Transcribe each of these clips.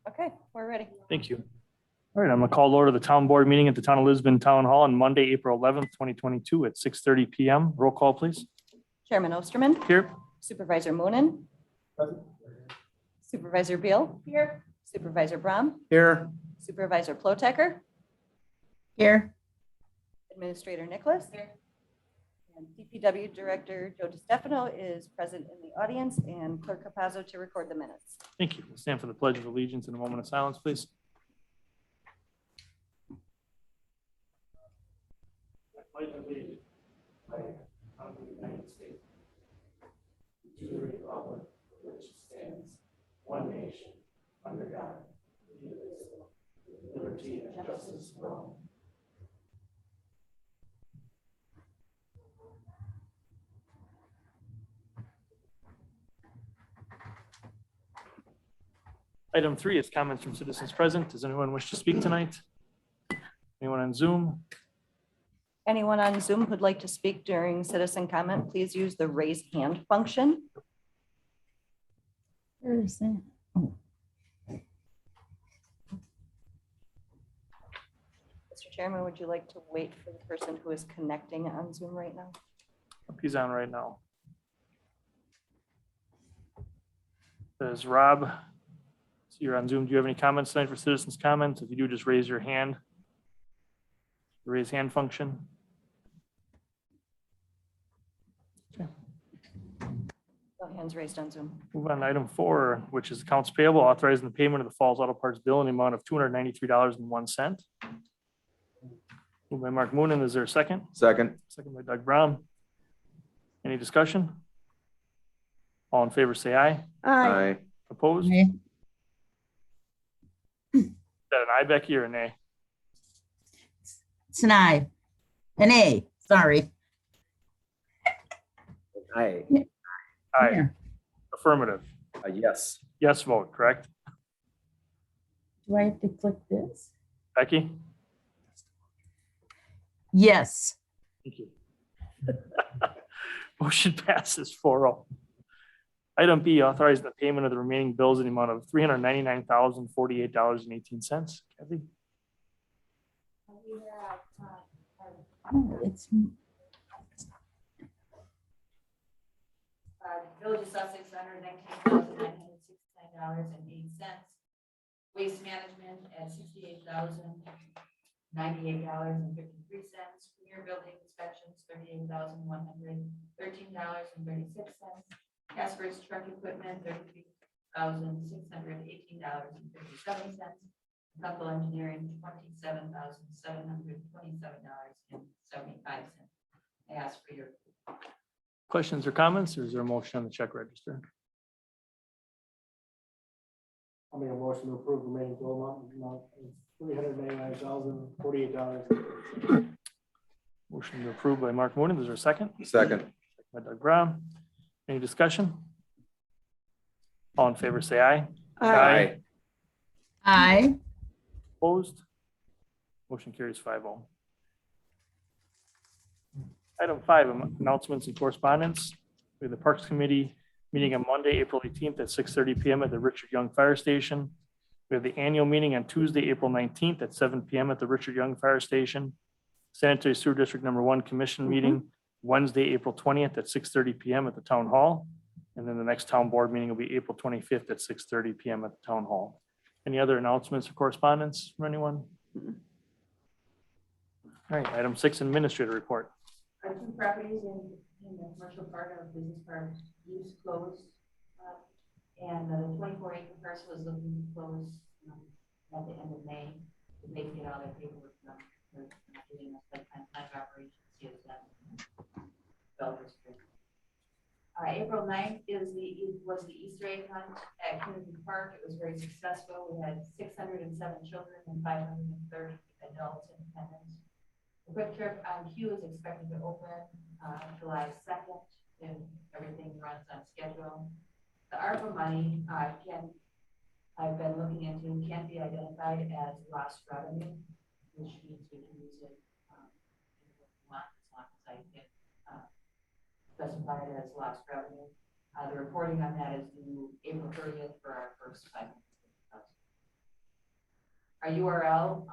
Okay, we're ready. Thank you. All right, I'm going to call to order the town board meeting at the Town of Lisbon Town Hall on Monday, April 11th, 2022 at 6:30 PM. Roll call, please. Chairman Osterman. Here. Supervisor Moonen. Supervisor Beal. Here. Supervisor Braun. Here. Supervisor Plotecker. Here. Administrator Nicholas. Here. And DPW Director Joe DiStefano is present in the audience, and Clerk Capazzo to record the minutes. Thank you. We'll stand for the Pledge of Allegiance in a moment of silence, please. I pledge allegiance to the United States, to the republic for which it stands, one nation, under God, indivisible, with liberty and justice for all. Item 3 is comments from citizens present. Does anyone wish to speak tonight? Anyone on Zoom? Anyone on Zoom who'd like to speak during citizen comment, please use the raise hand function. Where is that? Oh, Mr. Chairman, would you like to wait for the person who is connecting on Zoom right now? He's on right now. There's Rob. So you're on Zoom. Do you have any comments tonight for citizens' comments? If you do, just raise your hand. The raise hand function. No hands raised on Zoom. Move on to item 4, which is accounts payable, authorizing the payment of the Falls Auto Parts bill in the amount of $293.01. Moved by Mark Moonen. Is there a second? Second. Second by Doug Brown. Any discussion? All in favor, say aye. Aye. Opposed? okay. Is that an aye, Becky, or a nay? It's an I. An A, sorry. Aye. Aye. Here. Affirmative. Yes. Yes vote, correct? Do I have to click this? Becky? Yes. Thank you. Motion passes 4-0. Item B, authorizing the payment of the remaining bills in the amount of $399,048.18. Kathy? Oh, it's, Village of Sussex, $119,969.08. Waste Management at $68,098.53. Premier Building Inspections, $38,113.36. Casper's Truck Equipment, $33,618.57. Couple Engineering, $27,727.75. I ask for your Questions or comments, or is there a motion on the check register? I'll make a motion to approve the remaining bill amount of $399,048. Motion to approve by Mark Moonen. Is there a second? Second. By Doug Brown. Any discussion? All in favor, say aye. Aye. I, Opposed? Motion carries 5-0. Item 5, announcements and correspondence. We have the Parks Committee meeting on Monday, April 18th at 6:30 PM at the Richard Young Fire Station. We have the annual meeting on Tuesday, April 19th at 7 PM at the Richard Young Fire Station. Sanitary Sewer District Number 1 Commission meeting Wednesday, April 20th at 6:30 PM at the Town Hall. And then the next town board meeting will be April 25th at 6:30 PM at the Town Hall. Any other announcements or correspondence from anyone? All right, item 6, administrator report. Our 2 properties in the commercial part of business park use closed. And the 24-acre parcel is looking to close at the end of May. If they can get all their paperwork done, they're not doing a site plan operations yet. April 9th was the Easter egg hunt at Kennedy Park. It was very successful. We had 607 children and 530 adults in attendance. The Quick Trip on Q is expected to open July 2nd, and everything runs on schedule. The ARPA money I've been looking into can be identified as lost revenue, which means we can use it if we want, as long as I can specify it as lost revenue. The reporting on that is due April 30th for our first 500,000. Our URL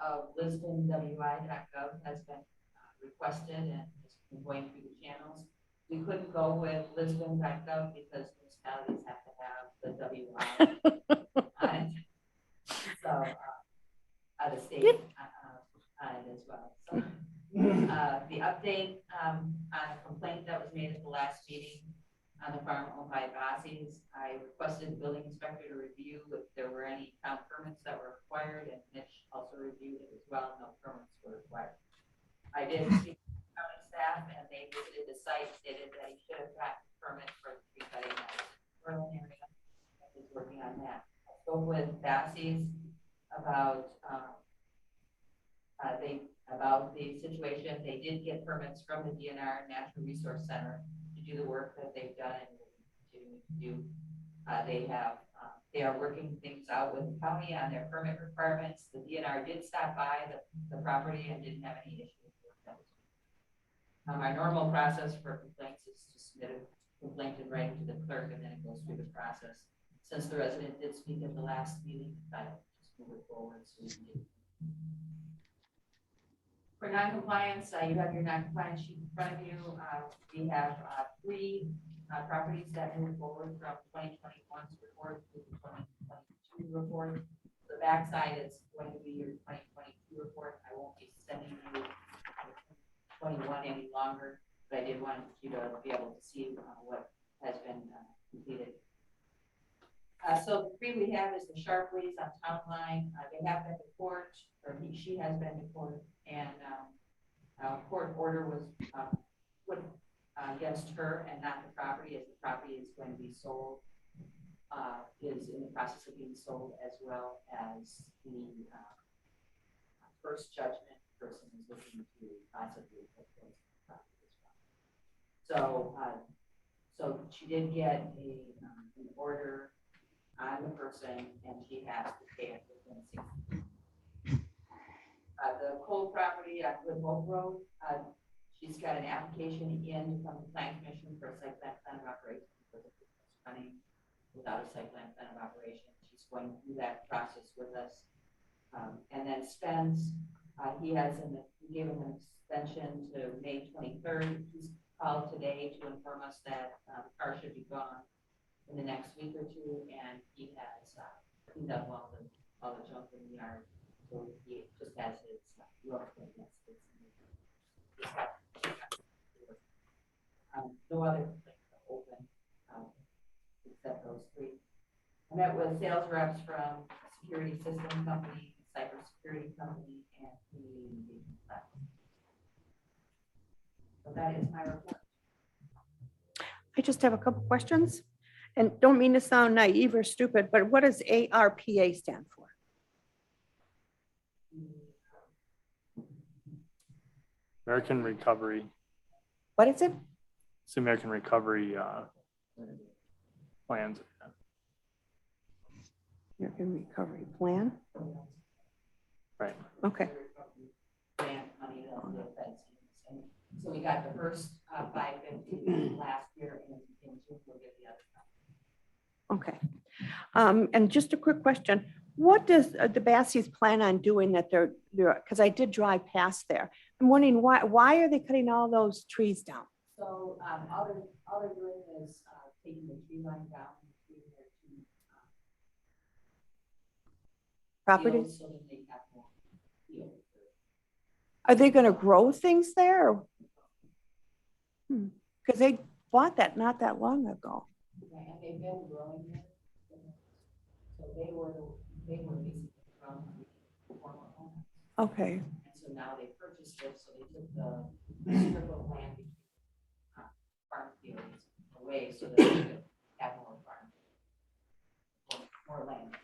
of lisbonwi.gov has been requested and has been going through the channels. We couldn't go with lisbon.gov because municipalities have to have the WI on it. So, the state on it as well. So, the update on a complaint that was made at the last meeting on the farm owned by Bossies. I requested the building inspector to review if there were any town permits that were required, and Mitch also reviewed it as well. No permits were required. I did speak to county staff, and they visited the site, stated that he should have gotten a permit for the tree cutting that was in the Berlin area. He's working on that. I spoke with Bossies about the situation. They did get permits from the DNR Natural Resource Center to do the work that they've done and will continue to do. They are working things out with the county on their permit requirements. The DNR did stop by the property and didn't have any issues with that. Our normal process for complaints is to submit a complaint in writing to the clerk, and then it goes through the process. Since the resident did speak at the last meeting, I just move it forward so we can get. For non-compliance, you have your non-compliance sheet in front of you. We have 3 properties that move forward from 2021's report to the 2022 report. The backside is going to be your 2022 report. I won't be sending you 21 any longer, but I did want you to be able to see what has been completed. So the 3 we have is the Sharpleys on Town Line. They have been to court, or she has been to court, and court order was put against her and not the property, as the property is going to be sold, is in the process of being sold, as well as the first judgment person is looking to possibly foreclose the property as well. So she did get an order on the person, and she has to pay it within 6 months. The Cole property on Good Hope Road, she's got an application in from the Plan Commission for a site plan of operation because it's running without a site plan of operation. She's going through that process with us. And then Spence, we gave him an extension to May 23rd. He's called today to inform us that the car should be gone in the next week or 2, and he has cleaned up all the junk in the yard. So he just has his rough no other complaints are open except those 3. I met with sales reps from a security system company, cybersecurity company, and community engagement platform. So that is my report. I just have a couple questions, and don't mean to sound naive or stupid, but what does ARPA stand for? American Recovery, What is it? it's the American Recovery plans. American Recovery Plan? Right. Okay, Grant money that the feds use. And so we got the first 550 last year, and in June we'll get the other. okay. And just a quick question. What does the Bassies plan on doing that they're, because I did drive past there. I'm wondering why are they cutting all those trees down? So all they're doing is taking the tree line down between their 2 Properties? fields so that they have more field. Are they going to grow things there? Because they bought that not that long ago. And they've been growing there. So they were basically from former owners. Okay, And so now they purchased it, so they took the strip of land between farm fields away so that they could have more farm, more land.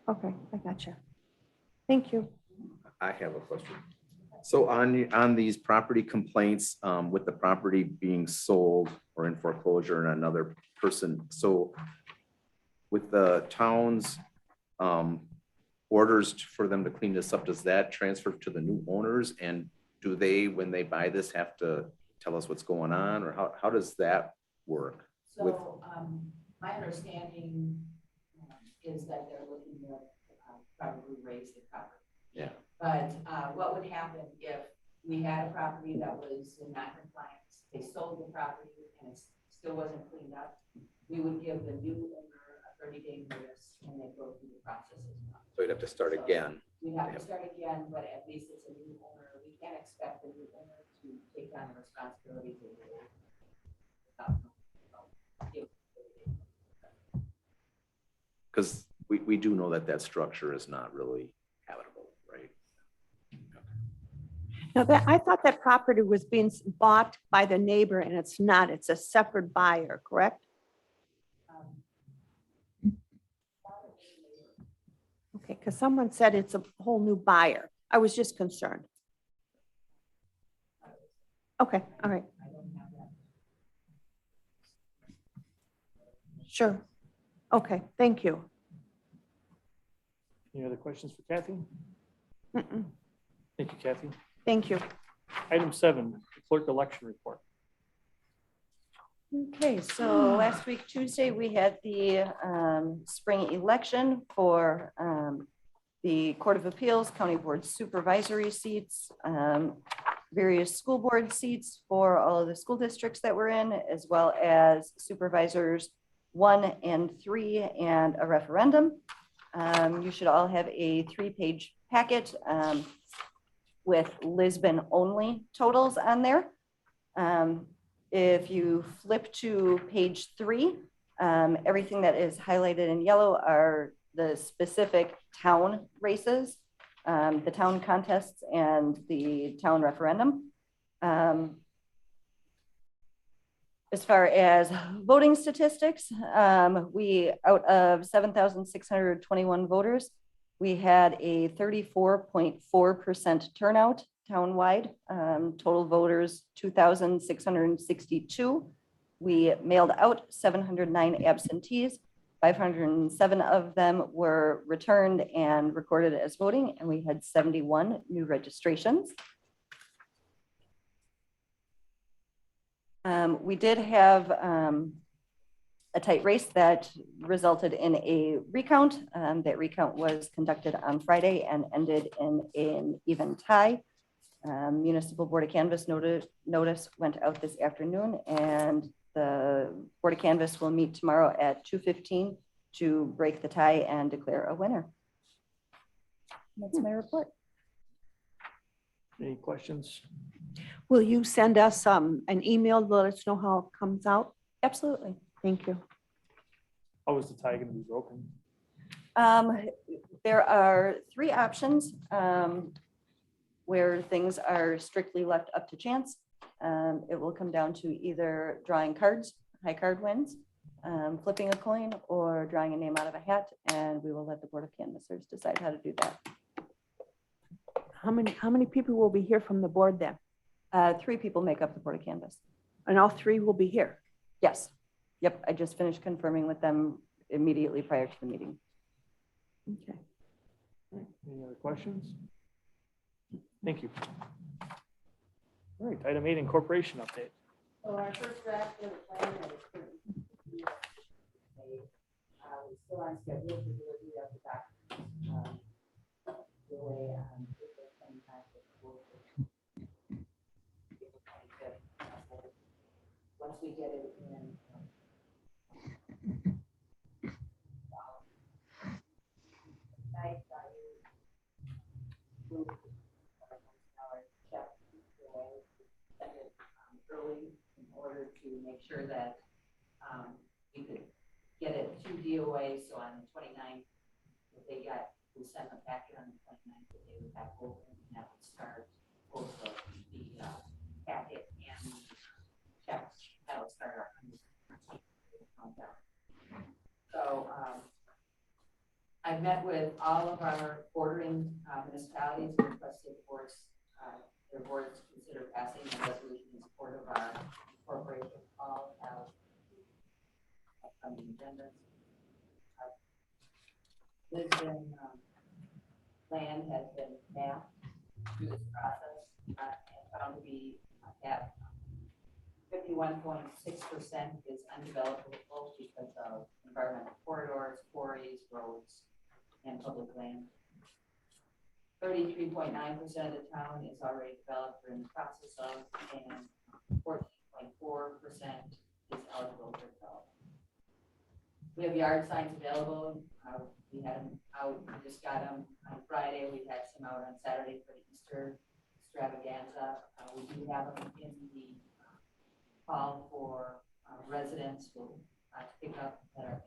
okay, I gotcha. Thank you. I have a question. So on these property complaints, with the property being sold or in foreclosure and another person, so with the town's orders for them to clean this up, does that transfer to the new owners? And do they, when they buy this, have to tell us what's going on, or how does that work? So my understanding is that they're looking to probably raise the property. Yeah. But what would happen if we had a property that was in non-compliance, they sold the property and it still wasn't cleaned up? We would give the new owner a 30-day notice and they go through the process as well. So you'd have to start again. We'd have to start again, but at least it's a new owner. We can't expect the new owner to take on the responsibilities of the old. Because we do know that that structure is not really habitable, right? Now that, I thought that property was being bought by the neighbor and it's not, it's a separate buyer, correct? Okay, because someone said it's a whole new buyer. I was just concerned. Okay, all right. Sure. Okay, thank you. Any other questions for Kathy? Mm-mm. Thank you, Kathy. Thank you. Item 7, clerk election report. Okay, so last week, Tuesday, we had the spring election for the Court of Appeals, County Board Supervisory seats, various school board seats for all of the school districts that we're in, as well as supervisors 1 and 3 and a referendum. You should all have a 3-page packet with Lisbon only totals on there. If you flip to page 3, everything that is highlighted in yellow are the specific town races, the town contests and the town referendum. As far as voting statistics, we, out of 7,621 voters, we had a 34.4% turnout townwide. Total voters, 2,662. We mailed out 709 absentees. 507 of them were returned and recorded as voting, and we had 71 new registrations. We did have a tight race that resulted in a recount. That recount was conducted on Friday and ended in an even tie. Municipal Board of Canvass notice went out this afternoon, and the Board of Canvass will meet tomorrow at 2:15 to break the tie and declare a winner. That's my report. Any questions? Will you send us an email to let us know how it comes out? Absolutely. Thank you. How is the tie going to be broken? There are 3 options where things are strictly left up to chance. It will come down to either drawing cards, high card wins, flipping a coin, or drawing a name out of a hat, and we will let the Board of Canvassers decide how to do that. How many people will be here from the board then? 3 people make up the Board of Canvass. And all 3 will be here? Yes. Yep, I just finished confirming with them immediately prior to the meeting. Okay. Any other questions? Thank you. All right, item 8, incorporation update. So our first draft of the plan that is currently we're still on schedule for delivery of the documents. Delay on April 29th of the board. April 25th. Once we get it in. Tonight, early in order to make sure that we could get it to DOA. So on the 29th, if they we send them back here on the 29th, that they would have open, and that would start both of the packet and checks. That would start our countdown. So I've met with all of our bordering municipalities and requested their boards consider passing a resolution in support of our incorporation. All have upcoming agendas. Lisbon land has been mapped through this process and found to be at 51.6% is undevelopable because of environmental corridors, quarries, roads, and and public land. 33.9% of the town is already developed or in the process of, and 14.4% is eligible for development. We have yard signs available. We had them out, we just got them on Friday. We had some out on Saturday for the Easter extravaganza. We do have them in the call for residents who to pick up that are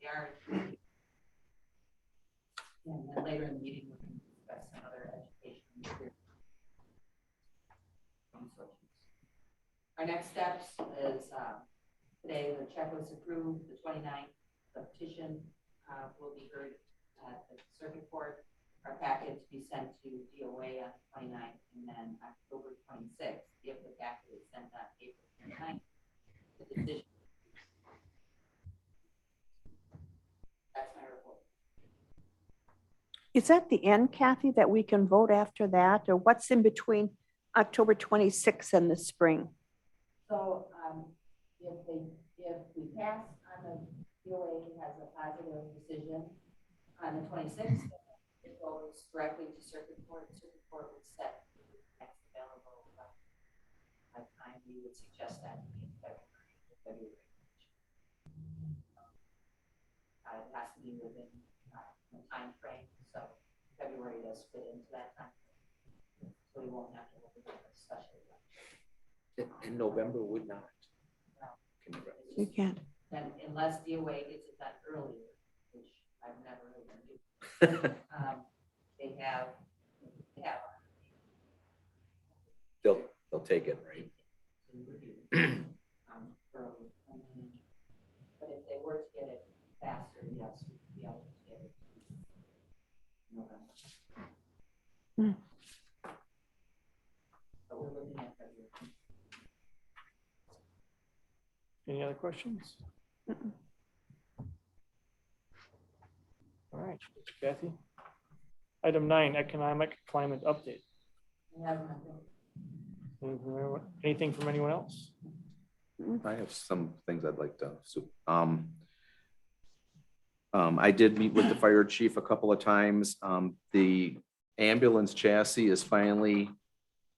yard. And then later in the meeting, we can discuss some other education resources. Our next steps is today the check was approved, the 29th, the petition will be heard at the circuit court. Our packet to be sent to DOA on the 29th, and then October 26th, if the packet is sent on April 29th, the decision. That's my report. Is that the end, Kathy, that we can vote after that, or what's in between October 26th and the spring? So if we pass on the DOA has a positive decision on the 26th, it goes directly to circuit court. Circuit court would set the next available time. We would suggest that in February. It has to be within a time frame, so February does fit into that time frame. So we won't have to look at a special election. In November would not. You can't. And unless DOA gets it done earlier, which I've never heard them do, they have. They'll take it, right? Early. But if they were to get it faster, yes, we'd be able to get it. November. But we're looking at February. Any other questions? All right, Kathy. Item 9, economic climate update. We have nothing. Anything from anyone else? I have some things I'd like to, I did meet with the fire chief a couple of times. The ambulance chassis is finally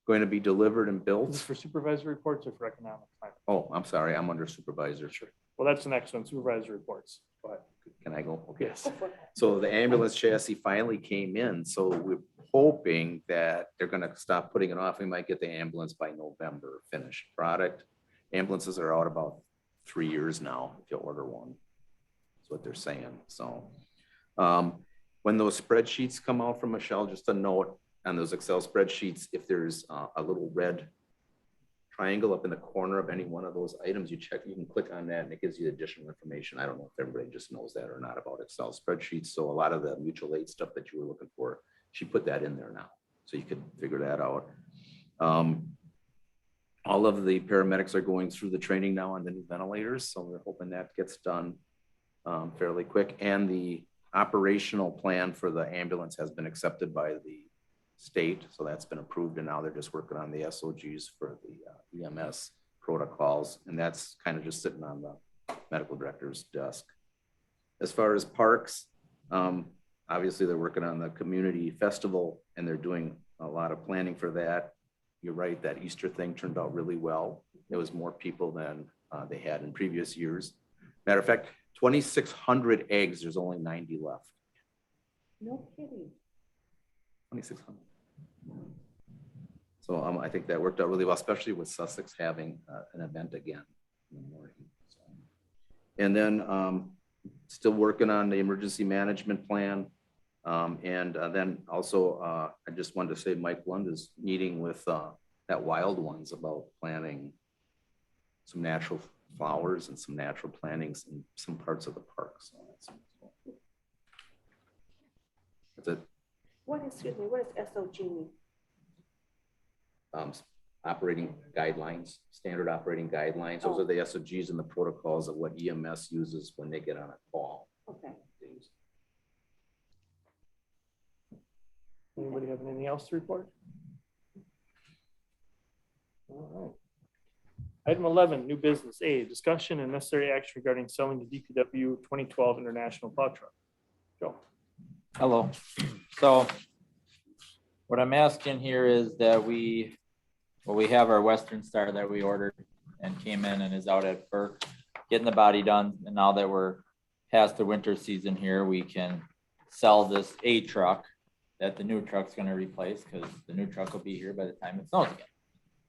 going to be delivered and Is this built. for supervisory reports or for economic climate? Oh, I'm sorry, I'm under supervisor. Sure. Well, that's the next one, supervisory reports. But can I go? Okay. Yes. So the ambulance chassis finally came in, so we're hoping that they're gonna stop putting it off. We might get the ambulance by November, finished product. Ambulances are out about 3 years now, if you order one. That's what they're saying, so. When those spreadsheets come out from Michelle, just a note on those Excel spreadsheets, if there's a little red triangle up in the corner of any one of those items, you can click on that and it gives you additional information. I don't know if everybody just knows that or not about Excel spreadsheets. So a lot of the mutual aid stuff that you were looking for, she put that in there now. So you could figure that out. All of the paramedics are going through the training now on the new ventilators. So we're hoping that gets done fairly quick. And the operational plan for the ambulance has been accepted by the state. So that's been approved. And now they're just working on the SOGs for the EMS protocols. And that's kind of just sitting on the medical director's desk. As far as parks, obviously they're working on the community festival and they're doing a lot of planning for that. You're right, that Easter thing turned out really well. There was more people than they had in previous years. Matter of fact, 2,600 eggs, there's only 90 left. No kidding. 2,600. So I think that worked out really well, especially with Sussex having an event again in the morning. So. And then still working on the emergency management plan. And then also, I just wanted to say Mike Lund is meeting with that Wild Ones about planting some natural flowers and some natural plantings in some parts of the park. So that's it. What is SOG mean? Operating guidelines, standard operating guidelines. Those are the SOGs and the protocols of what EMS uses when they get on a call. Okay. Anybody have anything else to report? All right. Item 11, new business. A, discussion and necessary action regarding selling the DPW 2012 International plow truck. Joe. Hello. So what I'm asking here is that we have our Western Star that we ordered and came in and is out at Burke, getting the body done. And now that we're past the winter season here, we can sell this A truck that the new truck's gonna replace, because the new truck will be here by the time it snows again.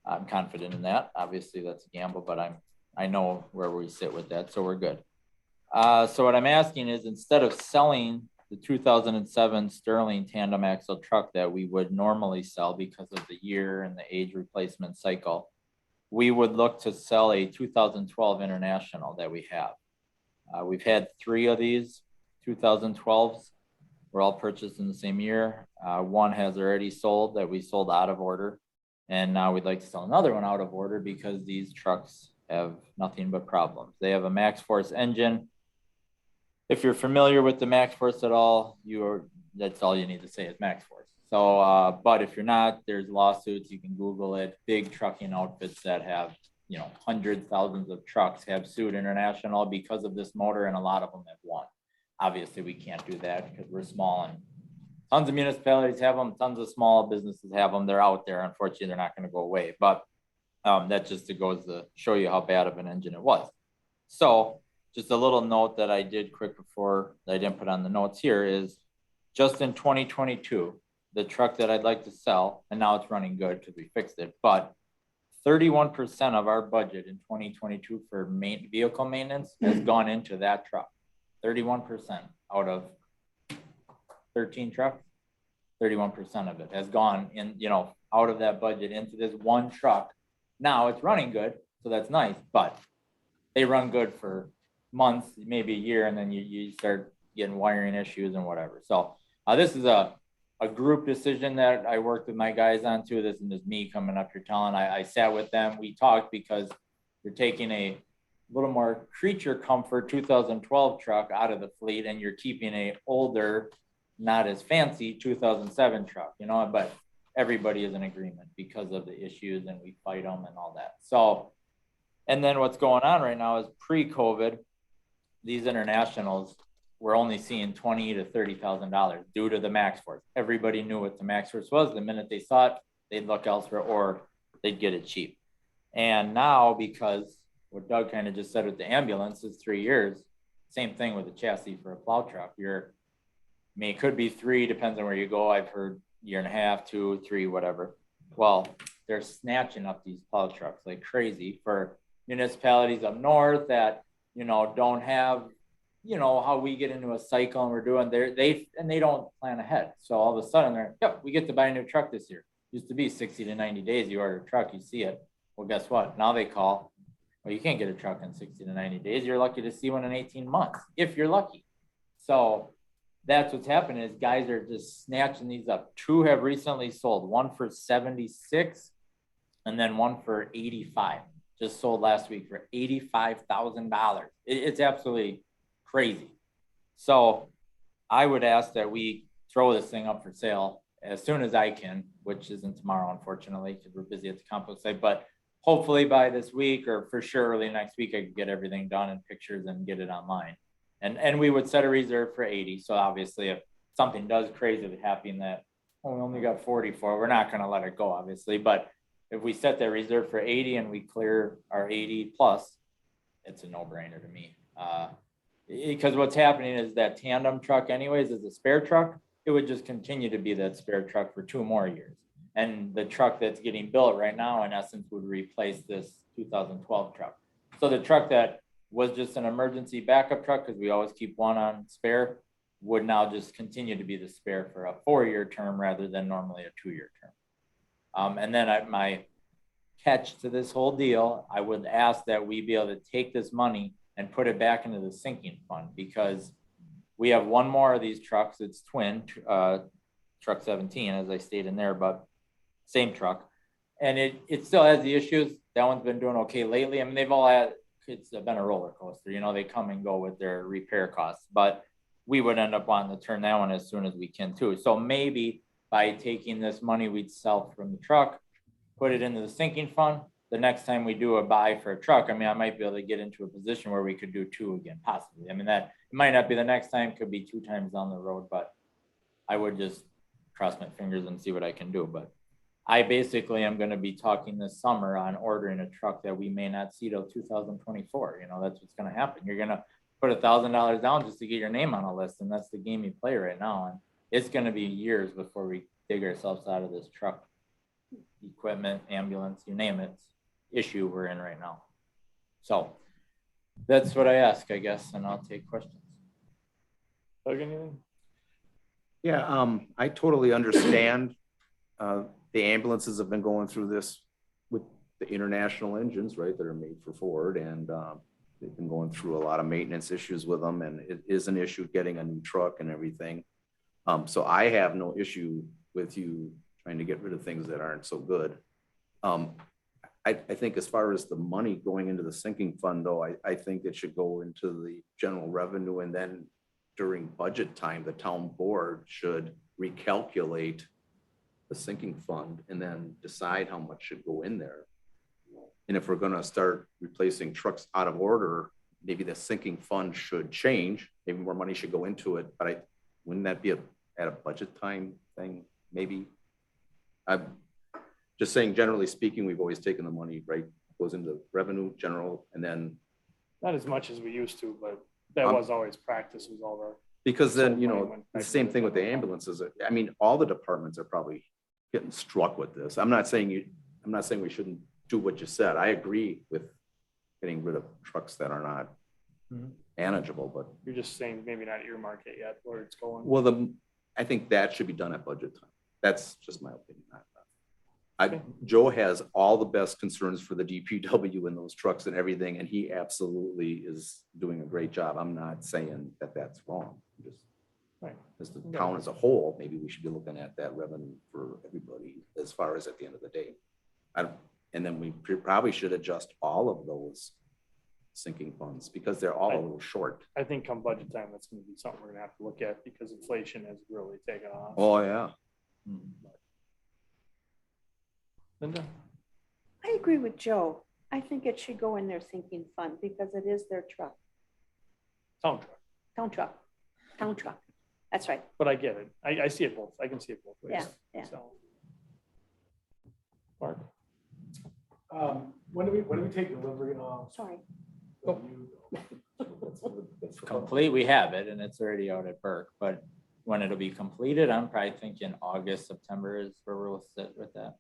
I'm confident in that. Obviously, that's a gamble, but I know where we sit with that, so we're good. So what I'm asking is, instead of selling the 2007 Sterling tandem axle truck that we would normally sell because of the year and the age replacement cycle, we would look to sell a 2012 International that we have. We've had 3 of these 2012s. We're all purchased in the same year. One has already sold that we sold out of order. And now we'd like to sell another one out of order because these trucks have nothing but problems. They have a Max Force engine. If you're familiar with the Max Force at all, that's all you need to say is Max Force. So, but if you're not, there's lawsuits, you can Google it. Big trucking outfits that have, hundreds, thousands of trucks have sued International because of this motor, and a lot of them have won. Obviously, we can't do that because we're small, and tons of municipalities have them, tons of small businesses have them. They're out there. Unfortunately, they're not going to go away. But that just goes to show you how bad of an engine it was. So just a little note that I did quick before that I didn't put on the notes here is, just in 2022, the truck that I'd like to sell, and now it's running good because we fixed it, but 31% of our budget in 2022 for vehicle maintenance has gone into that truck. 31% out of 13 trucks, 31% of it has gone in, out of that budget into this one truck. Now it's running good, so that's nice, but they run good for months, maybe a year, and then you start getting wiring issues and whatever. So this is a group decision that I worked with my guys on too. This isn't just me coming up here telling. I sat with them, we talked, because you're taking a little more creature comfort 2012 truck out of the fleet, and you're keeping a older, not as fancy 2007 truck, but everybody is in agreement because of the issues, and we fight them and all that. So, and then what's going on right now is, pre-COVID, these Internationals were only seeing $20,000 to $30,000 due to the Max Force. Everybody knew what the Max Force was. The minute they saw it, they'd look elsewhere or they'd get it cheap. And now, because what Doug kind of just said with the ambulance is 3 years, same thing with the chassis for a plow truck. It could be 3, depends on where you go. I've heard 1.5, 2, 3, whatever. Well, they're snatching up these plow trucks like crazy for municipalities up north that, don't have, how we get into a cycle and we're doing they don't plan ahead. So all of a sudden we get to buy a new truck this year. Used to be 60 to 90 days. You order a truck, you see it. Well, guess what? Now they call, well, you can't get a truck in 60 to 90 days. You're lucky to see one in 18 months, if you're lucky. So that's what's happening, is guys are just snatching these up. 2 have recently sold, one for 76 and then one for 85. Just sold last week for $85,000. It's absolutely crazy. So I would ask that we throw this thing up for sale as soon as I can, which isn't tomorrow, unfortunately, because we're busy at the compost site, but hopefully by this week, or for sure early next week, I could get everything done in pictures and get it online. And we would set a reserve for 80. So obviously if something does crazy happen that, we only got 44, we're not going to let it go, obviously. But if we set that reserve for 80 and we clear our 80 plus, it's a no-brainer to me. Because what's happening is that tandem truck anyways is a spare truck. It would just continue to be that spare truck for 2 more years. And the truck that's getting built right now, in essence, would replace this 2012 truck. So the truck that was just an emergency backup truck, because we always keep one on spare, would now just continue to be the spare for a 4-year term rather than normally a 2-year term. And then my catch to this whole deal, I would ask that we be able to take this money and put it back into the sinking fund, because we have one more of these trucks. It's twin, truck 17, as I stated in there, but same truck. And it still has the issues. That one's been doing okay lately. I mean, they've all had, it's been a roller coaster. They come and go with their repair costs, but we would end up wanting to turn that one as soon as we can too. So maybe by taking this money we'd sell from the truck, put it into the sinking fund. The next time we do a buy for a truck, I might be able to get into a position where we could do 2 again, possibly. That it might not be the next time, could be 2 times down the road, but I would just cross my fingers and see what I can do, but I basically am gonna be talking this summer on ordering a truck that we may not see till 2024. You know, that's what's gonna happen. You're gonna put $1,000 down just to get your name on a list, and that's the game you play right now. And it's gonna be years before we dig ourselves out of this truck equipment, ambulance, you name it, issue we're in right now. So that's what I ask, I guess, and I'll take questions. Doug, anything? Yeah, I totally understand. The ambulances have been going through this with the international engines, right, that are made for Ford, and they've been going through a lot of maintenance issues with them, and it is an issue getting a new truck and everything. So I have no issue with you trying to get rid of things that aren't so good. I think as far as the money going into the sinking fund, though, I think it should go into the general revenue, and then during budget time, the town board should recalculate the sinking fund and then decide how much should go in there. And if we're gonna start replacing trucks out of order, maybe the sinking fund should change, maybe more money should go into it, but wouldn't that be at a budget time thing, maybe? I'm just saying, generally speaking, we've always taken the money, right, goes into revenue, general, and then, Not as much as we used to, but that was always practice, was all our. because then, you So money know, went the back same into thing with the general fund. ambulances. I mean, all the departments are probably getting struck with this. I'm not saying we shouldn't do what you said. I agree with getting rid of trucks that are not Mhm. manageable, but, You're just saying maybe not earmark it yet, where it's going. well, I think that should be done at budget time. That's just my opinion. Joe has all the best concerns for the DPW and those trucks and everything, and he absolutely is doing a great job. I'm not saying that that's wrong. I'm just, Right. as the town as a whole, maybe we should be looking at that revenue for everybody as far as at the end of the day. And then we probably should adjust all of those sinking funds because they're all a little short. I think come budget time, that's gonna be something we're gonna have to look at because inflation has really taken off. Oh, yeah. Linda? I agree with Joe. I think it should go in their sinking fund because it is their truck, Town truck, town truck. That's right. but I get it. I see it both. I can see it both ways. Yeah, yeah. So. Mark? When do we take delivery of? Sorry. the new- Complete, we have it, and it's already out at Burke, but when it'll be completed, I'm probably thinking August, September is where we'll sit with that.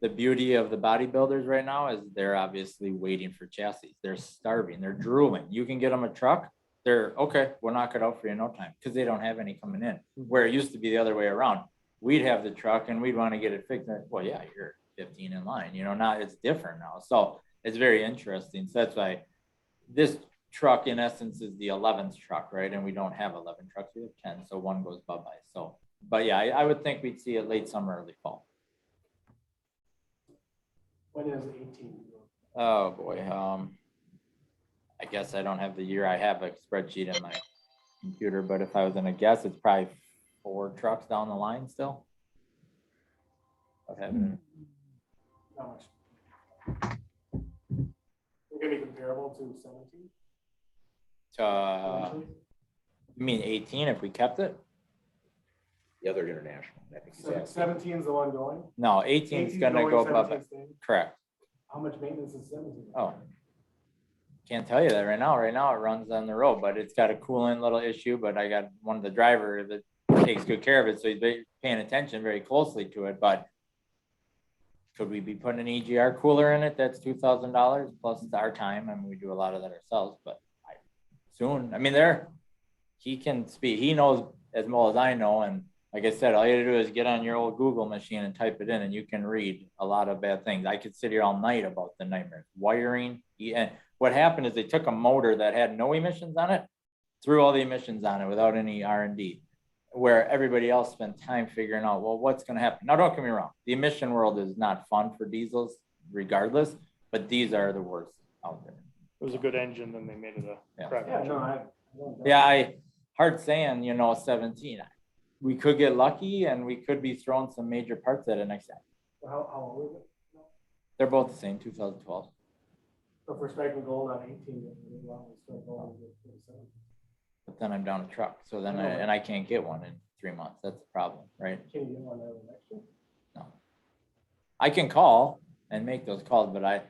The beauty of the bodybuilders right now is they're obviously waiting for chassis. They're starving, they're drooling. You can get them a truck, they're, okay, we'll knock it out for you in no time, because they don't have any coming in. Where it used to be the other way around. We'd have the truck and we'd want to get it fixed. Well, yeah, you're 15 in line, you know, now it's different now. So it's very interesting. So that's why this truck in essence is the 11th truck, right? And we don't have 11 trucks, we have 10, so one goes bye-bye. So, but yeah, I would think we'd see it late summer, early fall. When is 18? Oh, boy, I guess I don't have the year. I have a spreadsheet in my computer, but if I was gonna guess, it's probably 4 trucks down the line still. Of having, How much? We're gonna be comparable to 17? you mean 18 if we kept it? The other international, I think he's asking. 17 is the one going? No, 18 is 18 gonna going, go above 17 it, staying? correct. How much maintenance is 17? Oh. Can't tell you that right now. Right now it runs on the road, but it's got a coolant little issue, but I got one of the driver that takes good care of it. So he's paying attention very closely to it, but could we be putting an EGR cooler in it? That's $2,000 plus our time. I mean, we do a lot of that ourselves, but soon, I mean, he can speak, he knows as well as I know. And like I said, all you gotta do is get on your old Google machine and type it in and you can read a lot of bad things. I could sit here all night about the nightmares, wiring. And what happened is they took a motor that had no emissions on it, threw all the emissions on it without any R&D, where everybody else spent time figuring out, well, what's going to happen? Now, don't get me wrong. The emission world is not fun for diesels regardless, but these are the worst out there. It was a good engine, then they made it a Yeah. crap Yeah, engine. no, I don't doubt Yeah, hard saying, 17. We could get lucky and we could be throwing some major parts at it next time. it. How old is it? They're both the same, 2012. So if we're striking gold on 18, then we're strike gold on 27. But then I'm down a truck. So then I can't get one in 3 months. That's the problem, right? Can you get one early next year? No. I can call and make those calls, but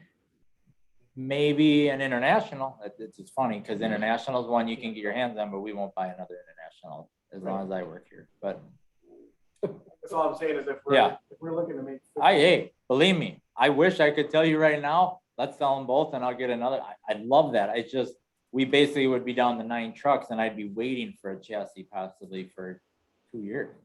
maybe an international, it's funny, because international is one you can get your hands on, but we won't buy another international as long as I work here, but That's all I'm saying is if Yeah. we're looking to make. hey, believe me, I wish I could tell you right now, let's sell them both and I'll get another. I'd love that. I just, we basically would be down to 9 trucks and I'd be waiting for a chassis possibly for 2 years.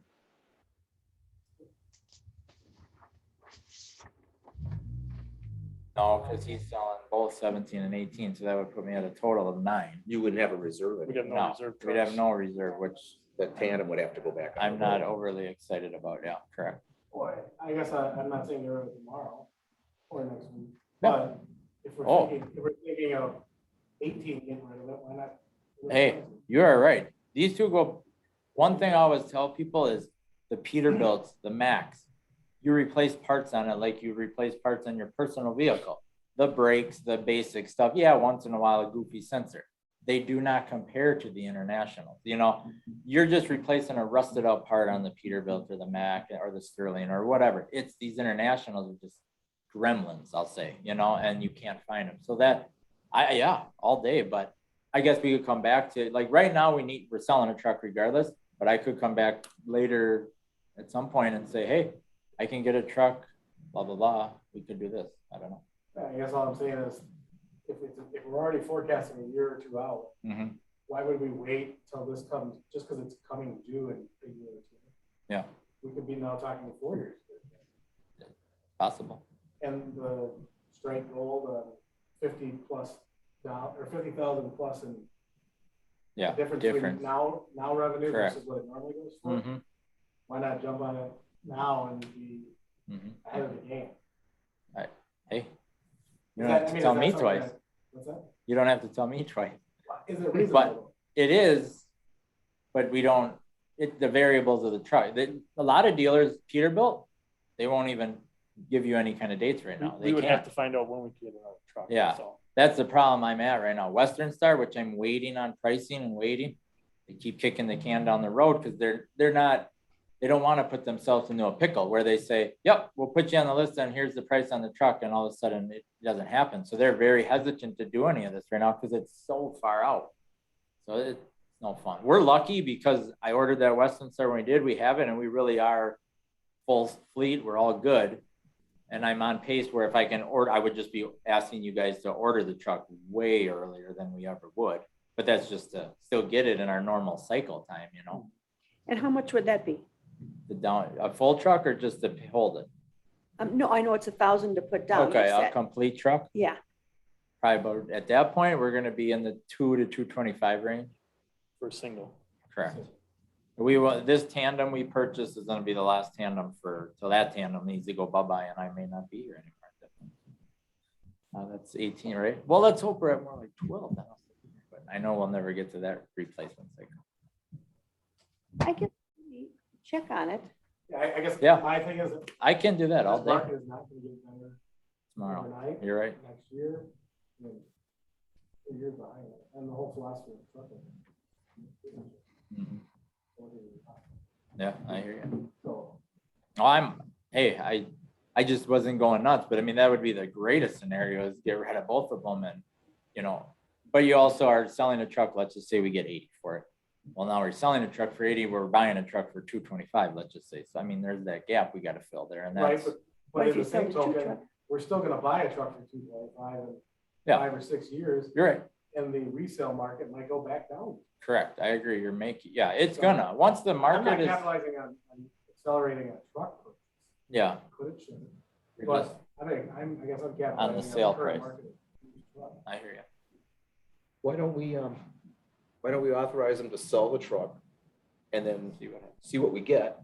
No, because he's selling both 17 and 18, so that would put me at a total of 9. You wouldn't have a reserve. We have no No, reserve we'd have trucks. no reserve, which That tandem would have to go back. on I'm the not road. overly excited about. Yeah, correct. Boy, I guess I'm not saying they're tomorrow or next week, No. but if Oh. we're thinking of 18 getting rid of it, why not? Hey, you are right. These two go, one thing I always tell people is the Peterbilts, the Max, you replace parts on it like you replace parts on your personal vehicle. The brakes, the basic stuff. Yeah, once in a while, a goofy sensor. They do not compare to the international. You know, you're just replacing a rusted out part on the Peterbilt or the Mac or the Sterling or whatever. It's these internationals are just gremlins, I'll say, you know, and you can't find them. So that, yeah, all day, but I guess we could come back to, like, right now we're selling a truck regardless, but I could come back later at some point and say, hey, I can get a truck, blah, blah, blah. We could do this. I don't know. I guess all I'm saying is, if we're already forecasting a year or 2 out, Mhm. why would we wait till this comes, just because it's coming due in a year or 2? Yeah. We could be now talking 4 years. Possible. And the straight gold, 50 plus down, or 50,000 plus in Yeah, difference between difference. now revenue Correct. versus what it normally goes for. Mhm. Why not jump on it now and be Mhm. ahead of the game? Hey, you Is don't that- have I to mean, tell is that me something twice. that- What's that? You don't have to tell me twice. Is it reasonable? It is, but we don't, the variables of the truck. A lot of dealers, Peterbilt, they won't even give you any kind of dates right now. We They would have can't. to find out when we can get another truck. Yeah. So That's the problem I'm at right now. Western Star, which I'm waiting on pricing and waiting. They keep kicking the can down the road because they don't want to put themselves into a pickle where they say, yep, we'll put you on the list and here's the price on the truck. And all of a sudden it doesn't happen. So they're very hesitant to do any of this right now because it's so far out. So it's no fun. We're lucky because I ordered that Western Star when we did, we have it and we really are full fleet. We're all good. And I'm on pace where if I can order, I would just be asking you guys to order the truck way earlier than we ever would. But that's just to still get it in our normal cycle time, you know, And how much would that be? a full truck or just to hold it? No, I know it's 1,000 to put down. Okay, you a said. complete truck, Yeah, probably about, at that point, we're gonna be in the 2 to 225 range. for a single. Correct. This tandem we purchased is gonna be the last tandem so that tandem needs to go bye-bye and I may not be here anymore. That's 18, right? Well, let's hope we're at more like 12 now. But I know we'll never get to that replacement cycle. I can check on it. Yeah, I guess Yeah. my thing is that I can do that all this day market is not going to get better tomorrow. overnight. You're right. Next year, I mean, 2 years behind it, and the whole philosophy of trucking. Mhm. Yeah, I hear you. So, Oh, I just wasn't going nuts, but I mean, that would be the greatest scenario is get rid of both of them and, you know, but you also are selling a truck, let's just say we get 80 for it. Well, now we're selling a truck for 80, we're buying a truck for 225, let's just say. So I mean, there's that gap we gotta fill there and right, that's, but What if in you the sell same the two token, truck? we're still gonna buy a truck for 225 in Yeah. 5 or 6 years, you're right, and the resale market might go back down. correct. I agree. You're making, yeah, it's gonna, once the I'm not market is, capitalizing on accelerating a truck purchase. yeah. Could it, should it? you're just- But I guess I'm capitalizing. sale current price. market of used truck. I hear you. Why don't we authorize them to sell the truck and then see what we get?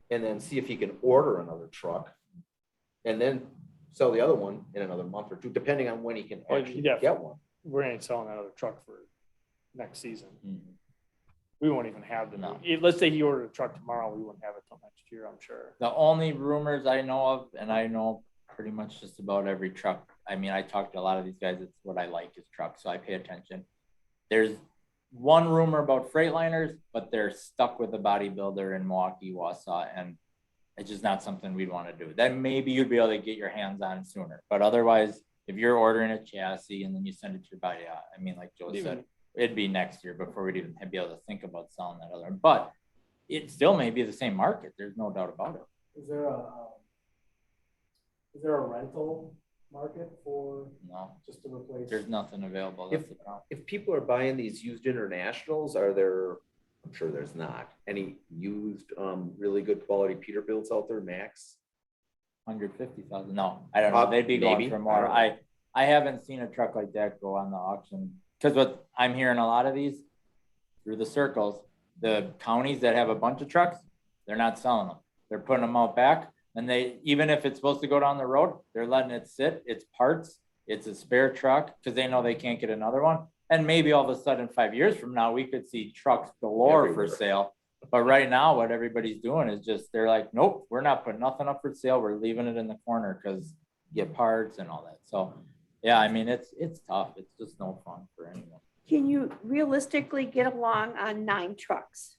And then see if he can order another truck and then sell the other one in another month or 2, depending on when he can Oh, actually yeah. get one. We ain't selling that other truck for next season. Mhm. We won't even have them. No. Let's say he ordered a truck tomorrow, we wouldn't have it till next year, I'm sure. The only rumors I know of, and I know pretty much just about every truck. I mean, I talk to a lot of these guys. It's what I like is trucks, so I pay attention. There's one rumor about Freightliners, but they're stuck with a bodybuilder in Milwaukee, Wausau, and it's just not something we'd want to do. Then maybe you'd be able to get your hands on sooner, but otherwise, if you're ordering a chassis and then you send it to your body, I mean, like Joe said, it'd be next year before we'd even be able to think about selling that other, but it still may be the same market. There's no doubt about it. Is there a rental market for No, just to replace? there's nothing available. That's the problem. If people are buying these used internationals, are there, I'm sure there's not, any used, really good quality Peterbilts out there, Max? 150,000. No, I don't know. They'd be going Maybe. for I more. don't know. I haven't seen a truck like that go on the auction, because what I'm hearing a lot of these through the circles, the counties that have a bunch of trucks, they're not selling them. They're putting them out back, and they, even if it's supposed to go down the road, they're letting it sit. It's parts. It's a spare truck because they know they can't get another one. And maybe all of a sudden, 5 years from now, we could see trucks galore for Everywhere. sale. But right now, what everybody's doing is just, they're like, nope, we're not putting nothing up for sale. We're leaving it in the corner because get parts and all that. So, yeah, I mean, it's tough. It's just no fun for anyone. Can you realistically get along on 9 trucks?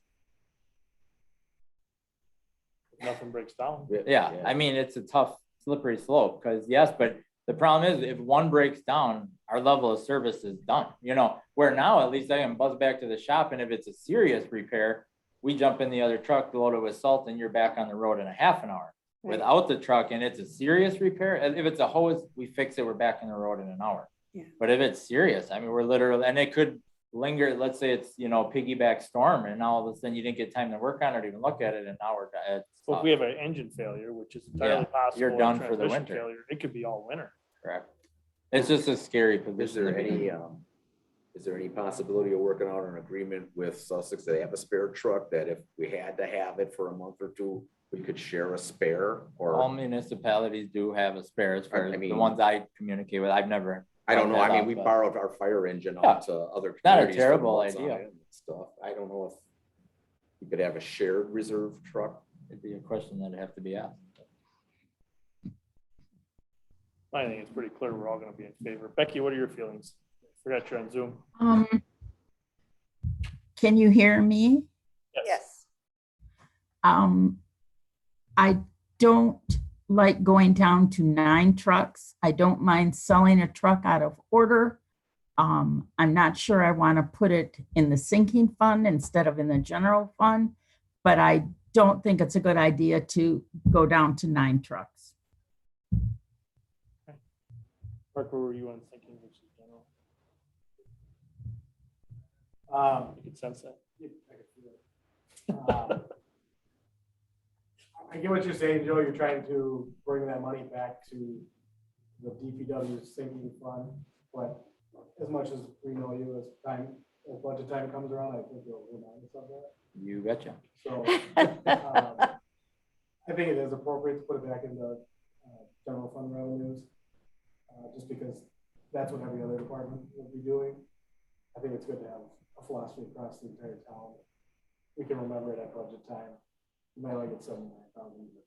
Nothing breaks down. Yeah, I mean, it's a tough slippery slope because yes, but the problem is if one breaks down, our level of service is done. You know, where now at least I can buzz back to the shop, and if it's a serious repair, we jump in the other truck, load it with salt, and you're back on the road in a half an hour. Right. Without the truck and it's a serious repair, and if it's a hose, we fix it, we're back on the road in an hour. Yeah. But if it's serious, I mean, we're literally, and it could linger, let's say it's, you know, piggyback storm, and all of a sudden you didn't get time to work on it or even look at it, and now it's Well, if tough. we have an engine failure, which is entirely Yeah, possible. you're and done for the transmission winter. failure, it could be all winter. Correct. It's just a scary Is position. there to be in. is there any possibility of working out an agreement with Sussex that they have a spare truck that if we had to have it for a month or two, we could share a spare All or, municipalities do have a spare as far I as the mean- ones I communicate with. I've never. I don't know, I brought that mean, up, we but borrowed our fire engine Yeah. out to other Not a communities. for terrible months on idea. end and Stuff. I don't know if we could have a shared reserve truck. It'd be a question that'd have to be asked. I think it's pretty clear we're all gonna be in favor. Becky, what are your feelings? Forgot you're on Zoom. Can you hear me? Yes. I don't like going down to 9 trucks. I don't mind selling a truck out of order. I'm not sure I want to put it in the sinking fund instead of in the general fund, but I don't think it's a good idea to go down to 9 trucks. Mark, where were you on thinking versus general? Um, I could sense that. I can feel it. I get what you're saying, Joe. You're trying to bring that money back to the DPW sinking fund, but as much as we know you, as budget time comes around, I think you'll remind us of that. You betcha. So I think it is appropriate to put it back into general fund revenues, just because that's what every other department will be doing. I think it's good to have a philosophy across the entire town. We can remember it at budget time. You might only get 79,000, but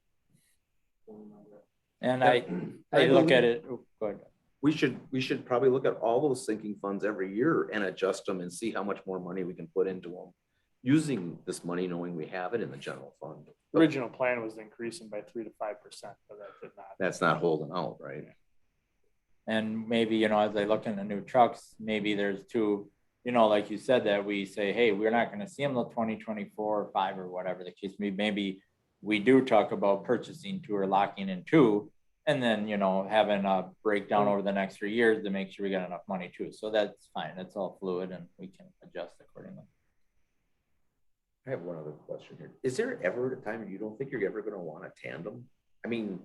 we'll remember it. And I look at it, oh, go ahead. We should probably look at all those sinking funds every year and adjust them and see how much more money we can put into them. Using this money, knowing we have it in the general fund. Original plan was increasing by 3 to 5%, but that did not. That's not holding out, right? And maybe, you know, as I look into new trucks, maybe there's 2, you know, like you said, that we say, hey, we're not going to see them till 2024 or 5 or whatever the case may be. Maybe we do talk about purchasing 2 or locking in 2, and then, you know, having a breakdown over the next 3 years to make sure we got enough money too. So that's fine. It's all fluid and we can adjust accordingly. I have one other question here. Is there ever a time you don't think you're ever gonna want a tandem? I mean,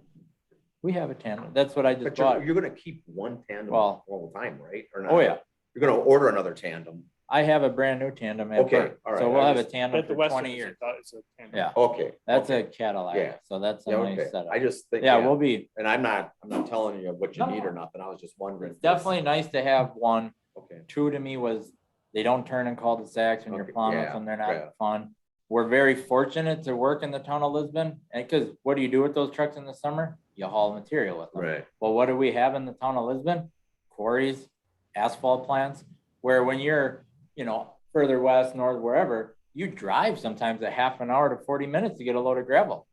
We have a tandem. That's what I just but bought. you're gonna keep one tandem Well- all the time, right? Or not? Oh, yeah. You're gonna order another tandem. I have a brand new tandem. at Okay, Burke. all right, So we'll I have a just- tandem At the for Western, 20 years. it's a tandem. Yeah, Okay. that's okay. a Cadillac. Yeah. So that's a Yeah, nice okay. setup. I just think. Yeah, we'll be, And I'm not telling you what you No. need or nothing. I was just wondering. it's definitely nice to have one. Okay. 2 to me was, they don't turn in cul-de-sacs when you're Okay, plowing with yeah, them. They're yeah. not fun. We're very fortunate to work in the town of Lisbon. And because what do you do with those trucks in the summer? You haul material with them. Right. Well, what do we have in the town of Lisbon? Quarries, asphalt plants, where when you're, you know, further west, north, wherever, you drive sometimes a half an hour to 40 minutes to get a load of gravel.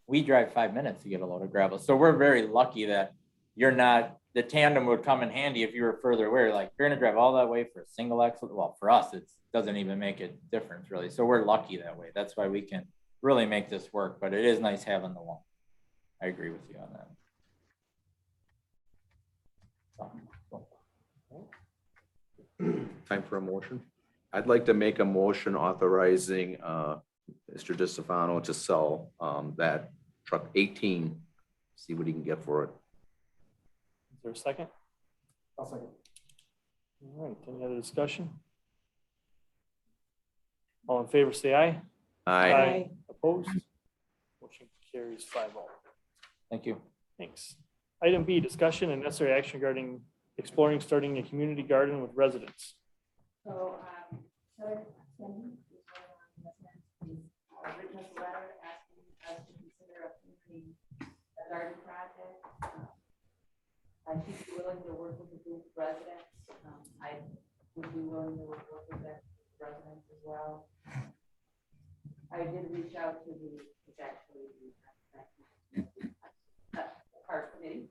We drive 5 minutes to get a load of gravel. So we're very lucky that you're not, the tandem would come in handy if you were further away. Like, you're gonna drive all that way for a single axle. Well, for us, it doesn't even make a difference really. So we're lucky that way. That's why we can really make this work, but it is nice having the one. I agree with you on that. Time for a motion. I'd like to make a motion authorizing Mr. DeStefano to sell that truck 18, see what he can get for it. Is there a second? I'll second. All right, any other discussion? All in favor, say aye. Aye. Opposed? Motion carries 5-0. Thank you. Thanks. Item B, discussion and necessary action regarding exploring starting a community garden with residents. So, Southern Extension is written us a letter asking us to consider a community garden project. She'd be willing to work with a group of residents. I would be willing to work with that residents as well. I did reach out to the park committee.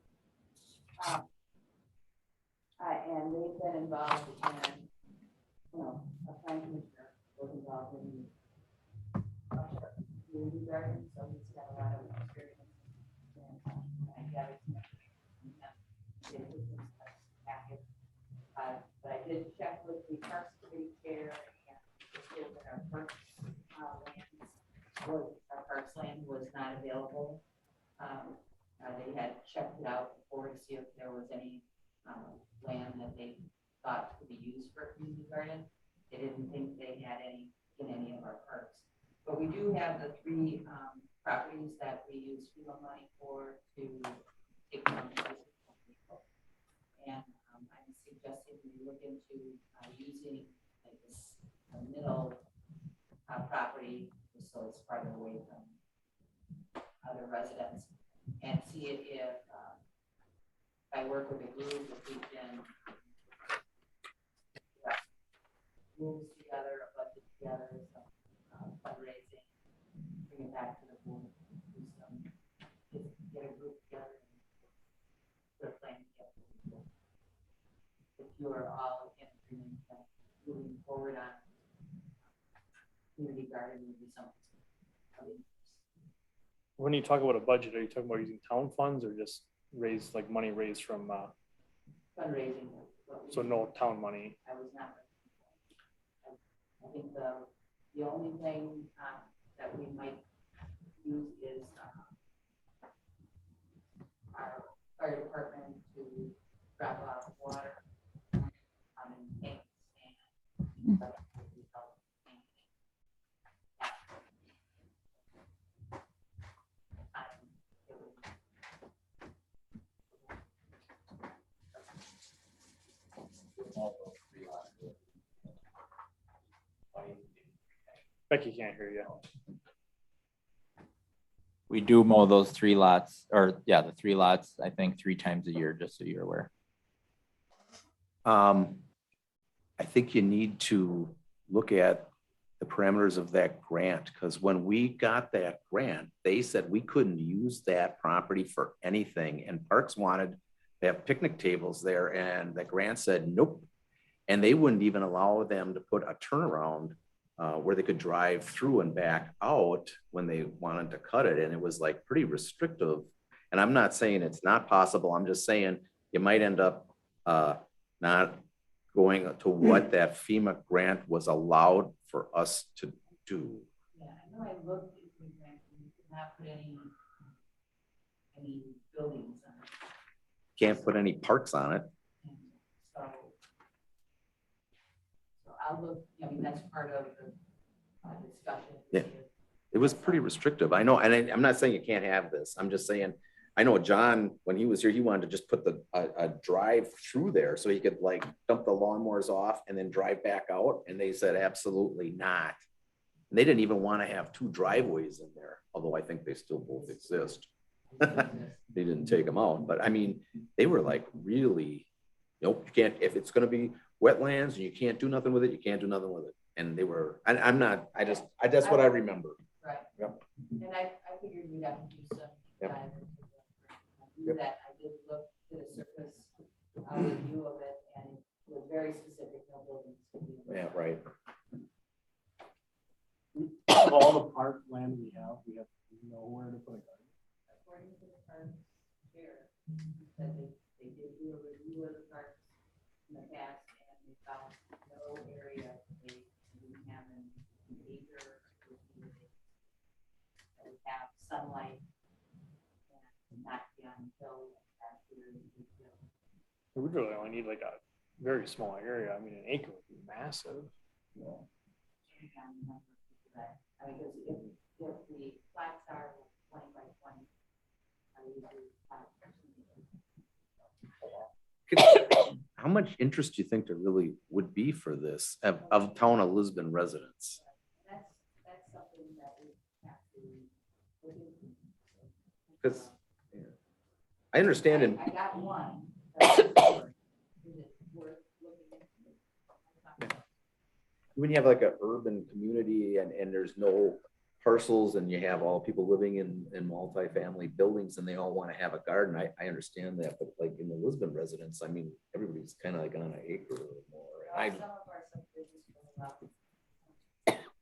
And they've been involved in, a plan commissioner was involved in community garden, so he's got a lot of experience. And I gathered some information from him. But I did check with the Parks Committee chair and just given that our parks land was not available. They had checked it out before to see if there was any land that they thought could be used for a community garden. They didn't think they had any in any of our parks. But we do have the 3 properties that we use FEMA money for to take them to. And I'm suggesting we look into using like this middle property so it's farther away from other residents, and see if I work with a group, if we can rules together, a budget together, some fundraising, bring it back to the board, do some, get a group together, and put a plan together. If you are all in agreement that moving forward on community garden would be something. When you talk about a budget, are you talking about using town funds or just money raised from, Fundraising. so no town money? I was not. I think the only thing that we might use is our fire department to drop off water in tanks and Becky can't hear you. We do mow those 3 lots, or yeah, the 3 lots, I think 3 times a year, just so you're aware. I think you need to look at the parameters of that grant, because when we got that grant, they said we couldn't use that property for anything, and Parks wanted to have picnic tables there, and the grant said nope. And they wouldn't even allow them to put a turnaround where they could drive through and back out when they wanted to cut it. And it was like pretty restrictive. And I'm not saying it's not possible. I'm just saying you might end up not going to what that FEMA grant was allowed for us to do. yeah, I know I looked at the grant and you could not put any buildings on it. Can't put any parks on it. And so I'll look, I mean, that's part of the discussion. Yeah. It was pretty restrictive. I know, and I'm not saying you can't have this. I'm just saying, I know John, when he was here, he wanted to just put a drive through there so he could like dump the lawnmowers off and then drive back out. And they said, absolutely not. And they didn't even want to have 2 driveways in there, although I think they still both exist. They didn't take them out, but I mean, they were like really, nope, you can't, if it's going to be wetlands and you can't do nothing with it, you can't do nothing with it. and they were, I'm not, that's what I remember. Right. Yep. And I figured we'd have to do some. Yep. dive into that. I knew Yep. that I did look at a surface review of it, and it was very specific, no buildings. could be in Yeah, there. right. Of all the park land we have nowhere to put a garden. According to the park chair, he said they did do a review of the parks in the past, and they found no area they didn't have an acre or 2 acres that would have sunlight and not be on hill after the hill. We really only need like a very small area. I mean, an acre would be massive. I mean, because if the flats are 20 by 20, I usually plat. How much interest do you think there really would be for this of town of Lisbon residents? That's something that we have to look into. Because I understand I got one. Is it worth looking into? when you have like a urban community and there's no parcels and you have all people living in multi-family buildings and they all want to have a garden, I understand that, but like in the Lisbon residence, I mean, everybody's kind of like on an acre or more. And Some of our subdivisions go up.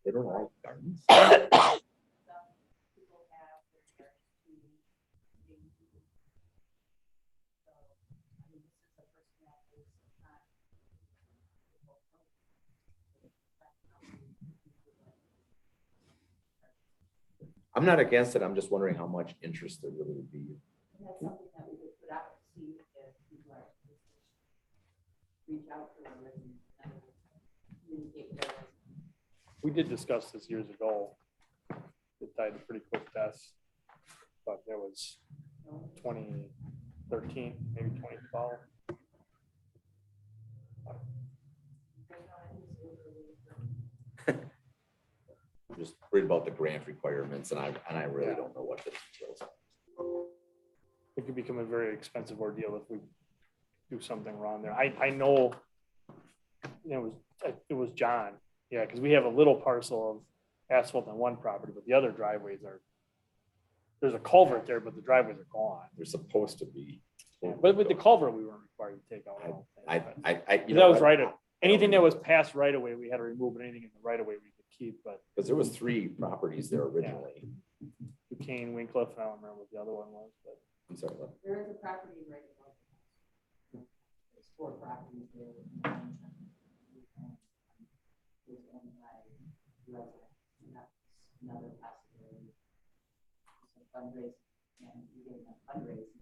they don't all have gardens. Some people have their gardens too. So, I mean, this is a person that is not. I'm not against it. I'm just wondering how much interest there really would be. And that's something that we could put out to see if people are. Reach out to them and communicate with them. We did discuss this years ago. It died a pretty quick death. But there was 2013, maybe 2012. I'm just worried about the grant requirements and I really don't know what the details are. It could become a very expensive ordeal if we do something wrong there. I know it was John. Yeah, because we have a little parcel of asphalt on one property, but the other driveways are, there's a culvert there, but the driveways are gone. They're supposed to be. Yeah, but with the culvert, we weren't required to take out. the whole thing, but- You That know was what? right. Anything that was past right away, we had to remove, and anything in the right away we could keep, but Because there was 3 properties there originally. Duquesne, Wincliff, and I don't remember what the other one was, but. I'm sorry. what? There is a property right above the house. There's 4 properties there. It's owned by residents, and that's another possibility. So fundraising, and you get a fundraising,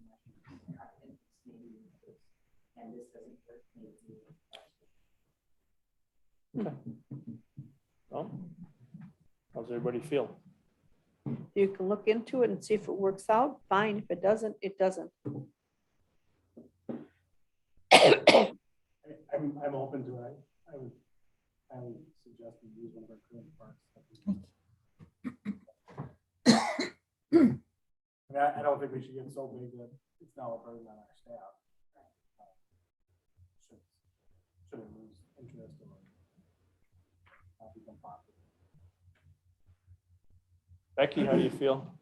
maybe, and this doesn't hurt maybe. Well, how's everybody feel? You can look into it and see if it works out, fine. If it doesn't, it doesn't. I'm open to it. I would suggest we use one of our current parks. I don't think we should get so big that it's now a burden on our staff. Shouldn't lose interest or not become popular. Becky, how do you feel?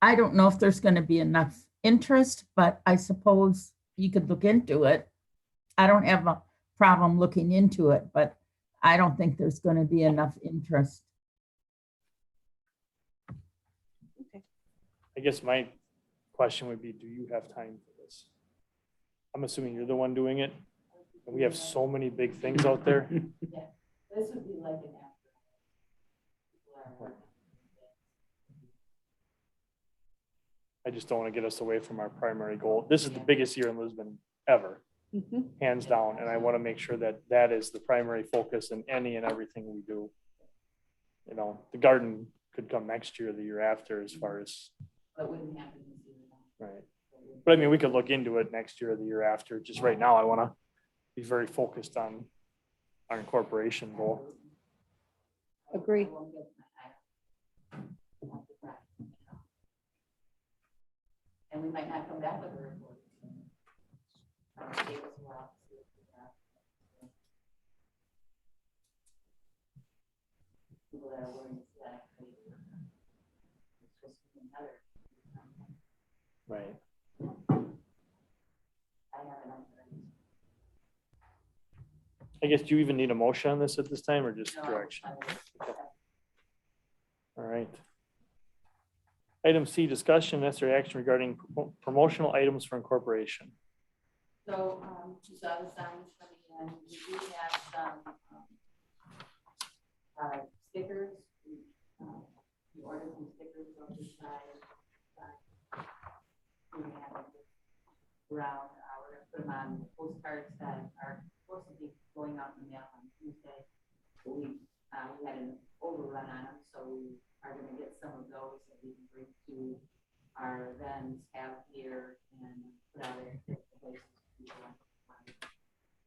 I don't know if there's going to be enough interest, but I suppose you could look into it. I don't have a problem looking into it, but I don't think there's going to be enough interest. I guess my question would be, do you have time for this? I'm assuming you're the one doing it. And we have so many big things out there. Yeah, this would be like an after. People are working. I just don't want to get us away from our primary goal. This is the biggest year in Lisbon ever, Mhm. hands down. And I want to make sure that that is the primary focus in any and everything we do. You know, the garden could come next year, or the year after, as far as, But wouldn't happen this year. right. But I mean, we could look into it next year or the year after. Just right now, I want to be very focused on our incorporation goal. Agree. I won't get my- I won't get back. And we might not come back with a report. tables as well. People that are willing to see that. It's supposed to be another. Right. I have enough. I guess, do you even need a motion on this at this time or just No, direction? I will. All right. Item C, discussion, necessary action regarding promotional items for incorporation. So, you saw the signs coming in, we do have some, stickers. We ordered some stickers on the side. We have it around, we're gonna put them on postcards that are supposed to be going out in the mail on Tuesday. But we had an overrun on them, so we are gonna get some of those that we can bring to our events, have here, and put out there.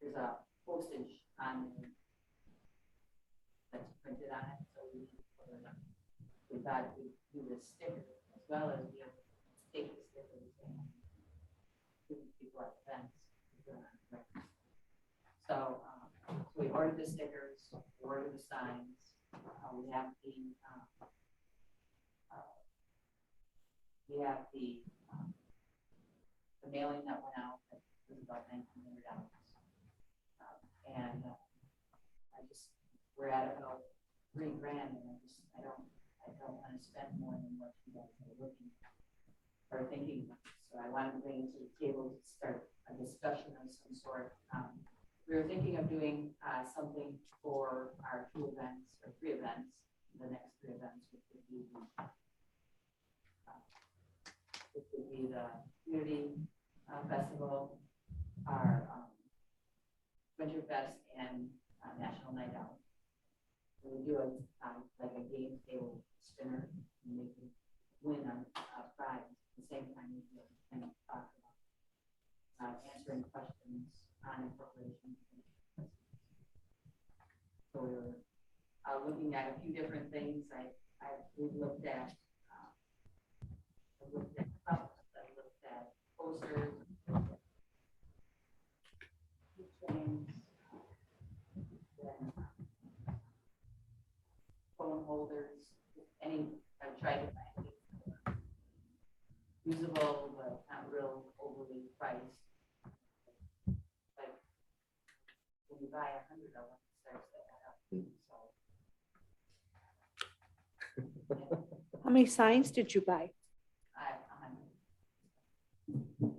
There's a postage on there that's printed on it, so we thought we'd do this sticker as well as be able to take the stickers and give people at events. So we ordered the stickers, we ordered the signs, we have the mailing that went out, that was about $1,900. We're at about $3,000, and I don't want to spend more than what you guys are looking or thinking about. So I want to bring it to the table to start a discussion of some sort. We were thinking of doing something for our 2 events or 3 events, the next 3 events, which would be the community festival, our Winter Fest, and National Night Out. So we do like a game table spinner, and we can win a prize at the same time we do and talk about answering questions on incorporation. So we're looking at a few different things. We've looked at cups, I looked at posters, keychains, then phone holders, I've tried to find it usable, but not real overly priced. But when you buy 100 of them, it starts to add up. So How many signs did you buy? I 100.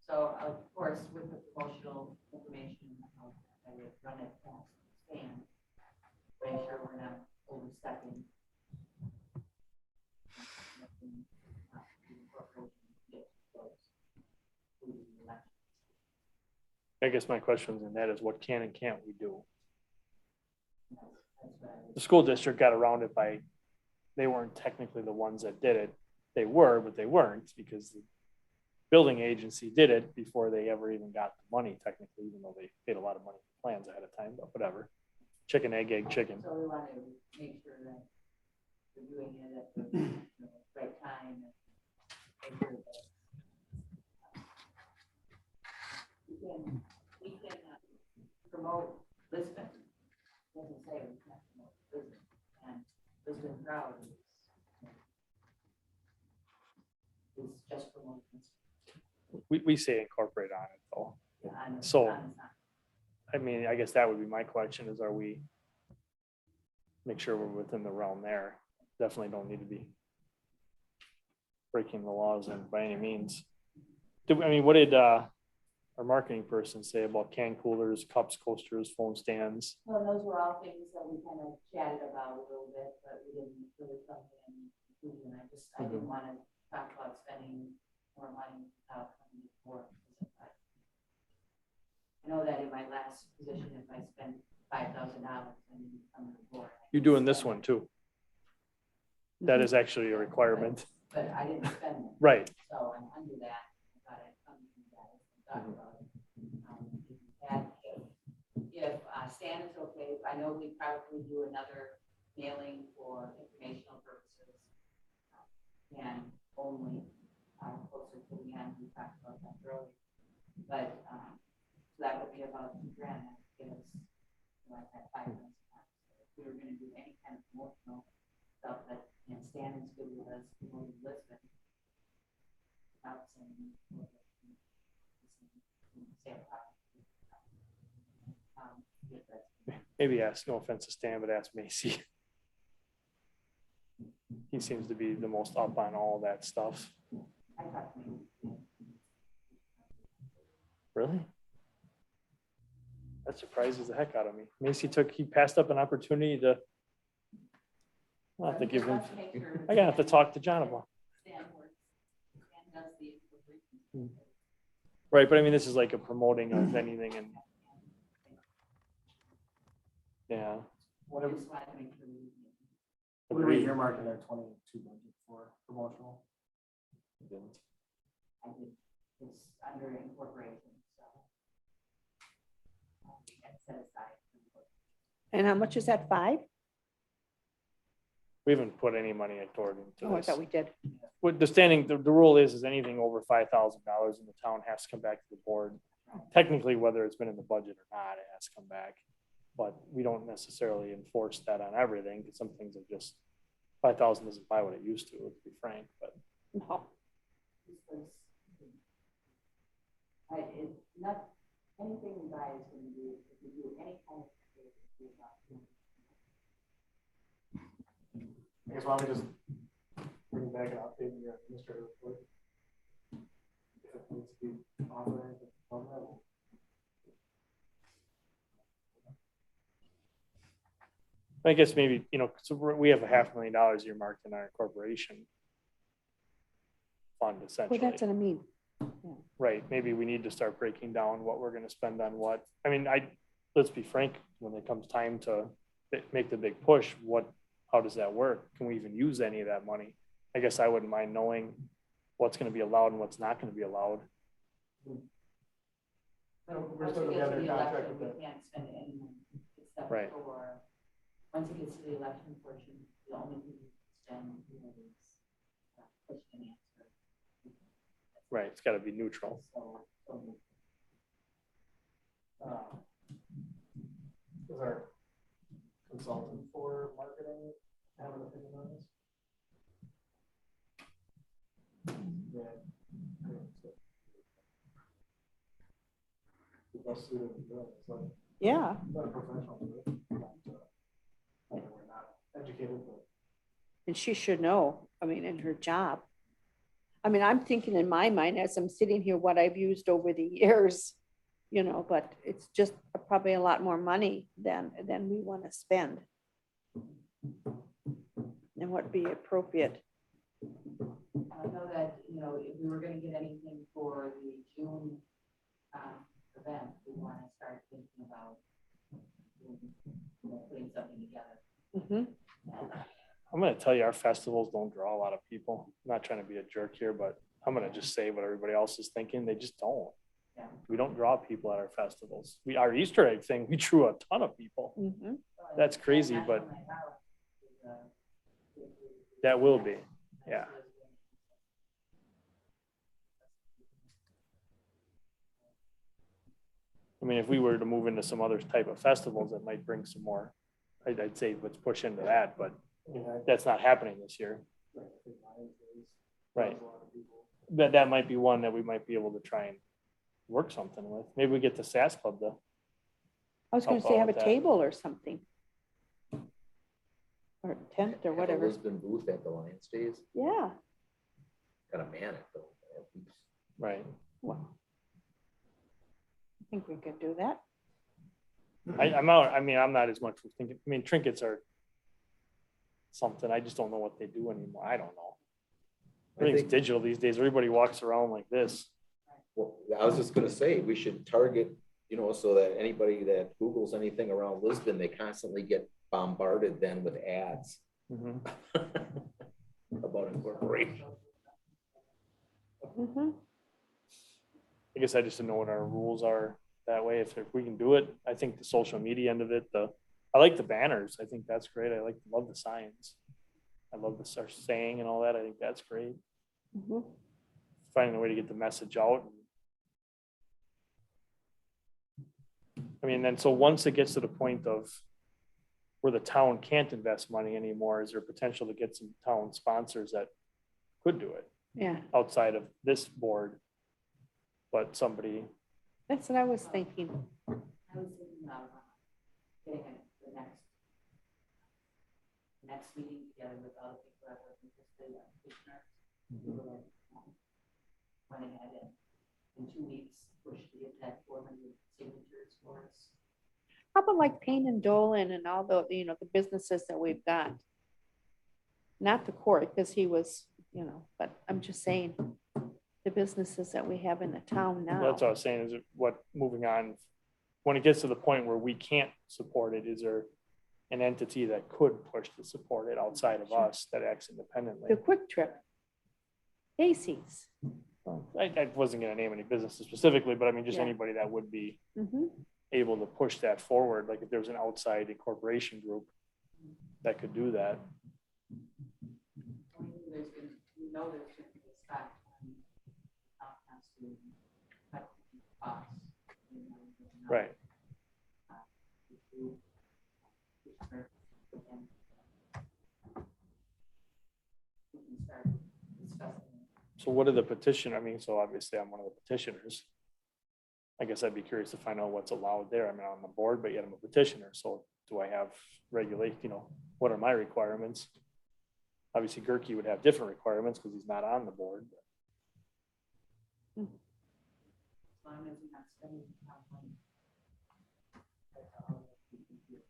So of course, with the promotional information, I would run it past Stan, make sure we're not overstepping. I guess my question in that is what can and can't we do? The school district got around it by, they weren't technically the ones that did it. They were, but they weren't because the building agency did it before they ever even got the money technically, even though they paid a lot of money for plans ahead of time, but whatever. Chicken, egg, chicken. So we want to make sure that we're doing it at the right time and make sure that we can promote Lisbon. Doesn't say we can't promote Lisbon, and Lisbon Proud is just promoting Lisbon. We say incorporate on it though. On So- the sign. I mean, I guess that would be my question is, are we, make sure we're within the realm there? Definitely don't need to be breaking the laws and by any means. What did our marketing person say about can coolers, cups, coasters, phone stands? Well, those were all things that we kind of chatted about a little bit, but we didn't really come to any conclusion. I didn't want to talk about spending more money without coming before. I know that in my last position, if I spent $5,000, I didn't come to the board. You're doing this one too. That is actually a requirement. But I didn't spend them. Right. So I'm under that. I thought I'd come to you guys and talk about it. If Stan is okay, I know we probably do another mailing for informational purposes. And only, closer to the end, we talked about that earlier. But, so that would be about $2,000, that would give us, like, that 5 months. If we were gonna do any kind of promotional stuff that, and Stan is good with us, people in Lisbon. Without saying. Get that. Maybe ask, no offense to Stan, but ask Macy. He seems to be the most up on all that stuff. I thought maybe. Really? That surprises the heck out of me. Macy he passed up an opportunity to. I'll have to give him, I gotta have to talk to John about. Stan works. Stan does the. Right, but I mean, this is like a promoting of anything and, yeah. What are Just wanted to make sure we- what are we earmarking our 22 budget for promotional? I did, it's under incorporation, so. We had set aside. And how much is that, 5? We haven't put any money toward into Oh, I this. thought we did. What the rule is anything over $5,000 in the town has to come back to the board. Technically, whether it's been in the budget or not, it has to come back. But we don't necessarily enforce that on everything, because some things are just, 5,000 doesn't buy what it used to be frank, but. No. This was. Not, anything we buy is gonna be, if we do any kind of. I guess why don't we just bring back an update in your administrative report? If it needs to be authorized on that. I guess maybe, so we have $500,000 earmarked in our corporation fund Well, essentially. that's what I mean. Right, maybe we need to start breaking down what we're gonna spend on what. I mean, let's be frank, when it comes time to make the big push, how does that work? Can we even use any of that money? I guess I wouldn't mind knowing what's gonna be allowed and what's not gonna be allowed. We're still gonna be under contract with We that. can't spend any money except Right. for, once it gets to the election portion, the only thing we can spend, is push and answer. Right, it's gotta be neutral. So, Is our consultant for marketing have an opinion on this? Yeah. The best suited to do it. It's like, Yeah. not a professional to it. We're not educated, but. And she should know, I mean, in her job. I mean, I'm thinking in my mind, as I'm sitting here, what I've used over the years, but it's just probably a lot more money than we want to spend. And what would be appropriate. I know that, if we were gonna get anything for the June, event, we wanna start thinking about, putting something together. Mhm. I'm gonna tell you, our festivals don't draw a lot of people. I'm not trying to be a jerk here, but I'm gonna just say what everybody else is thinking. They just don't. Yeah. We don't draw people at our festivals. Our Easter egg thing, we drew a ton of people. Mhm. That's crazy, but that will be, yeah. I mean, if we were to move into some other type of festivals, that might bring some more. I'd say let's push into that, but that's not happening this year. Right. That might be one that we might be able to try and work something with. Maybe we get the SAS Club to. I was gonna Help say out have a with that. table or something. Or tent or Have a whatever. Lisbon booth at the Lions Days, Yeah. gotta man it though. Right. Well, I think we could do that. I'm out. I mean, I'm not as much thinking. I mean, trinkets are something. I just don't know what they do anymore. I don't know. I Everything's think- digital these days. Everybody walks around like this. Well, I was just gonna say, we should target, so that anybody that Googles anything around Lisbon, they constantly get bombarded then with ads Mhm. about incorporation. Mhm. I guess I just don't know what our rules are that way. If we can do it, I think the social media end of it, I like the banners. I think that's great. Love the signs. I love the saying and all that. I think that's great. Mhm. finding a way to get the message out. I mean, then, so once it gets to the point of where the town can't invest money anymore, is there potential to get some town sponsors that could do it Yeah, outside of this board? But somebody, that's what I was thinking. I was thinking of getting the next meeting together with all the people that were interested in commissioners. People that went ahead and in 2 weeks pushed to get that 400 signatures for us. How about like Payne and Dolan and all the, you know, the businesses that we've got? Not the court, because he was, you know, but I'm just saying, the businesses that we have in the town now. that's what I was saying, is it what, moving on, when it gets to the point where we can't support it, is there an entity that could push to support it outside of us that acts independently? The Quick Trip. Casey's. Well, I wasn't gonna name any businesses specifically, but I mean, just Yeah. anybody that would be Mhm. able to push that forward, like if there was an outside incorporation group that could do that. There's gonna, you know, there's gonna be a spot on has to cut costs. Right. So what are the petition, I mean, so obviously I'm one of the petitioners. I guess I'd be curious to find out what's allowed there. I'm not on the board, but yet I'm a petitioner. So do I have regulate, you know, what are my requirements? Obviously Gerke would have different requirements because he's not on the board. As long as you're not spending town money. That's all that you can do.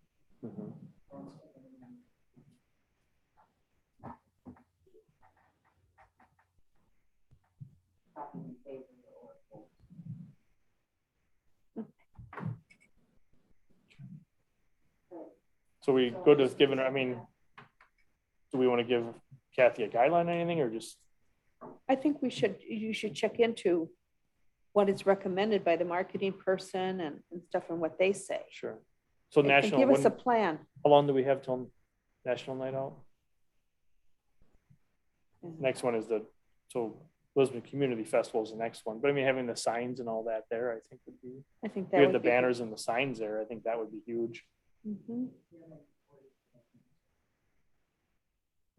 Mhm. Don't spend any money. Talking in favor or opposed. So we go to giving her, I mean, do we want to give Kathy a guideline or anything, or just, I think you should check into what is recommended by the marketing person and stuff and what they say. sure. So And national, give us a when- plan. how long do we have till National Night Out? Mhm. Next one is so Lisbon Community Festival is the next one, but I mean, having the signs and all that there, I think would be, I think we that have would the be good. banners and the signs there, I think that would be huge. Mhm.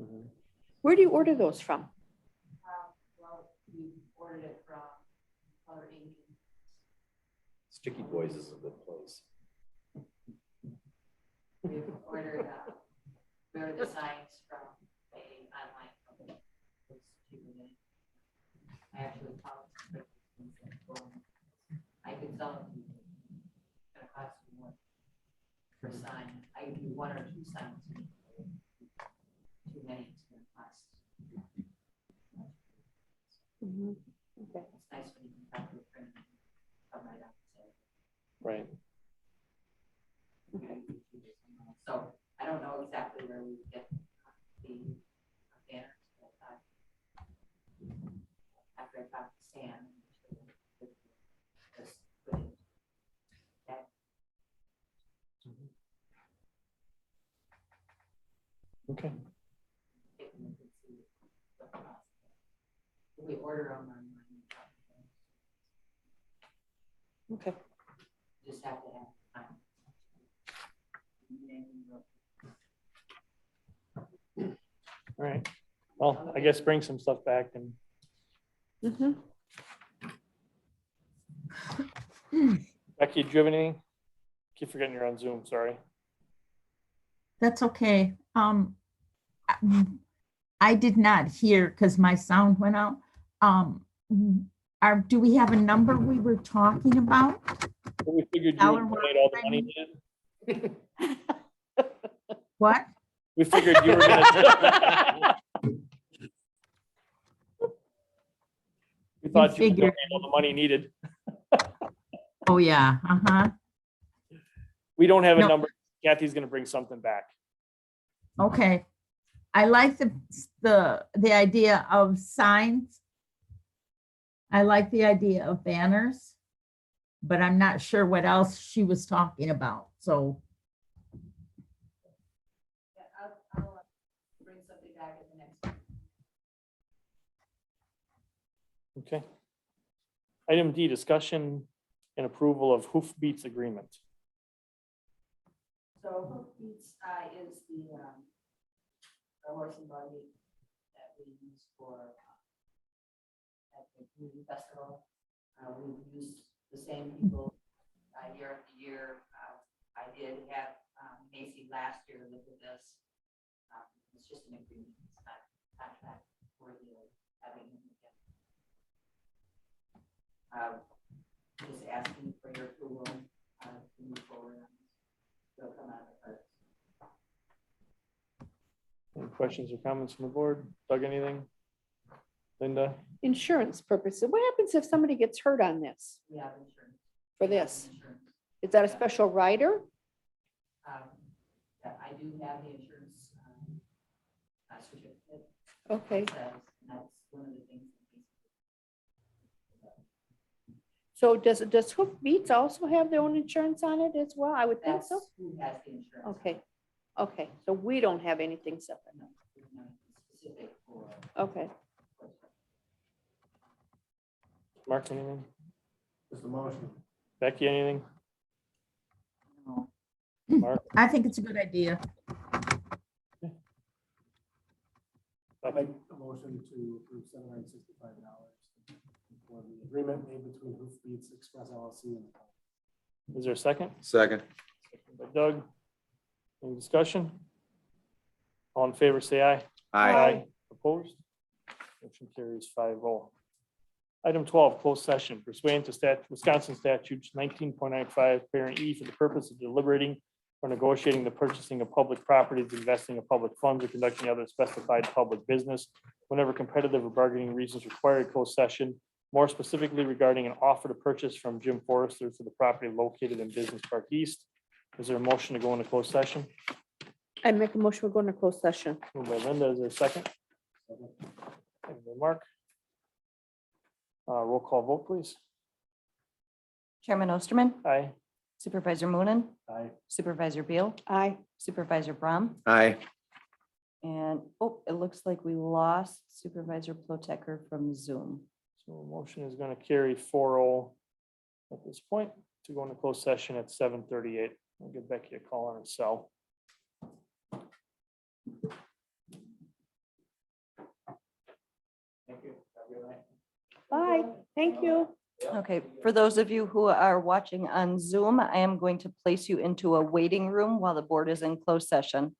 Mhm. Where do you order those from? Well, we ordered it from other agents. Sticky Boys is a good place. We ordered the signs from a online company. It was cheaper than- I actually found some places that go on. I could sell them to you. It's gonna cost you more per sign. I can do 1 or 2 signs. Too many, it's gonna cost. Mhm. Okay. It's nice when you can copy the print. Come right up and say. Right, So I don't know exactly where we get the banners, but after I talked to Sam. just put it- that okay. take a look and see what the cost is. We order them online. Okay. Just have to have time. All right, well, I guess bring some stuff back and Mhm. Becky, do you have anything? Keep forgetting you're on Zoom, sorry. That's okay. I did not hear because my sound went out. Do we have a number we were talking about? Well, we figured you Dollar would donate all the money needed. What? We figured you were gonna. We thought you would figured- donate all the money needed. Oh, yeah, uh-huh. We don't have a No. number. Kathy's gonna bring something back. Okay. I like the idea of signs. I like the idea of banners, but I'm not sure what else she was talking about. So, Yeah, I'll bring something back at the next. Okay. Item D, discussion and approval of Hoof Beats agreement. So Hoofbeats is the horse and buggy that we use for at the community festival. We've used the same people year after year. I did have Macy last year look at this. It's just an agreement, it's not contract worthy of having him again. Just asking for your approval to move forward on this. They'll come out of the parks. Any questions or comments from the board? Doug, anything? Linda? Insurance purposes. What happens if somebody gets hurt on this We have insurance. for We have this? insurance. Is that a special rider? That I do have the insurance certificate. Okay, It says, and that's one of the things. so does Hoof Beats also have their own insurance on it as well? I would think That's so. who has the insurance. Okay, okay, so we don't have anything separate. No, there's nothing specific for. Okay, Mark, anything? Just a motion. Becky, anything? No. Mark? I think it's a good idea. I make a motion to approve $765 for the agreement made between Hoof Beats Express LLC and the county. Is there a second? Second. Second by Doug. Any discussion? All in favor, say aye. Aye. Opposed? Motion carries 5-0. Item 12, closed session pursuant to Wisconsin statutes 19.95, parent E, for the purpose of deliberating or negotiating the purchasing of public properties, investing of public funds, or conducting other specified public business whenever competitive or bargaining reasons require a closed session, more specifically regarding an offer to purchase from Jim Forrester for the property located in Business Park East. Is there a motion to go into closed session? I make a motion, we're going to close session. Moved by Linda, is there a second? Second by Mark. Roll call vote, please. Chairman Osterman, Aye. Supervisor Moonen, Aye. Supervisor Beal, Aye. Supervisor Brahm, Aye. and, oh, it looks like we lost Supervisor Plotecker from Zoom. So motion is going to carry 4-0 at this point to go into closed session at 7:38. I'll give Becky a call on her cell. Thank you. Have a good night. Bye, thank you. Okay, for those of you who are watching on Zoom, I am going to place you into a waiting room while the board is in closed session.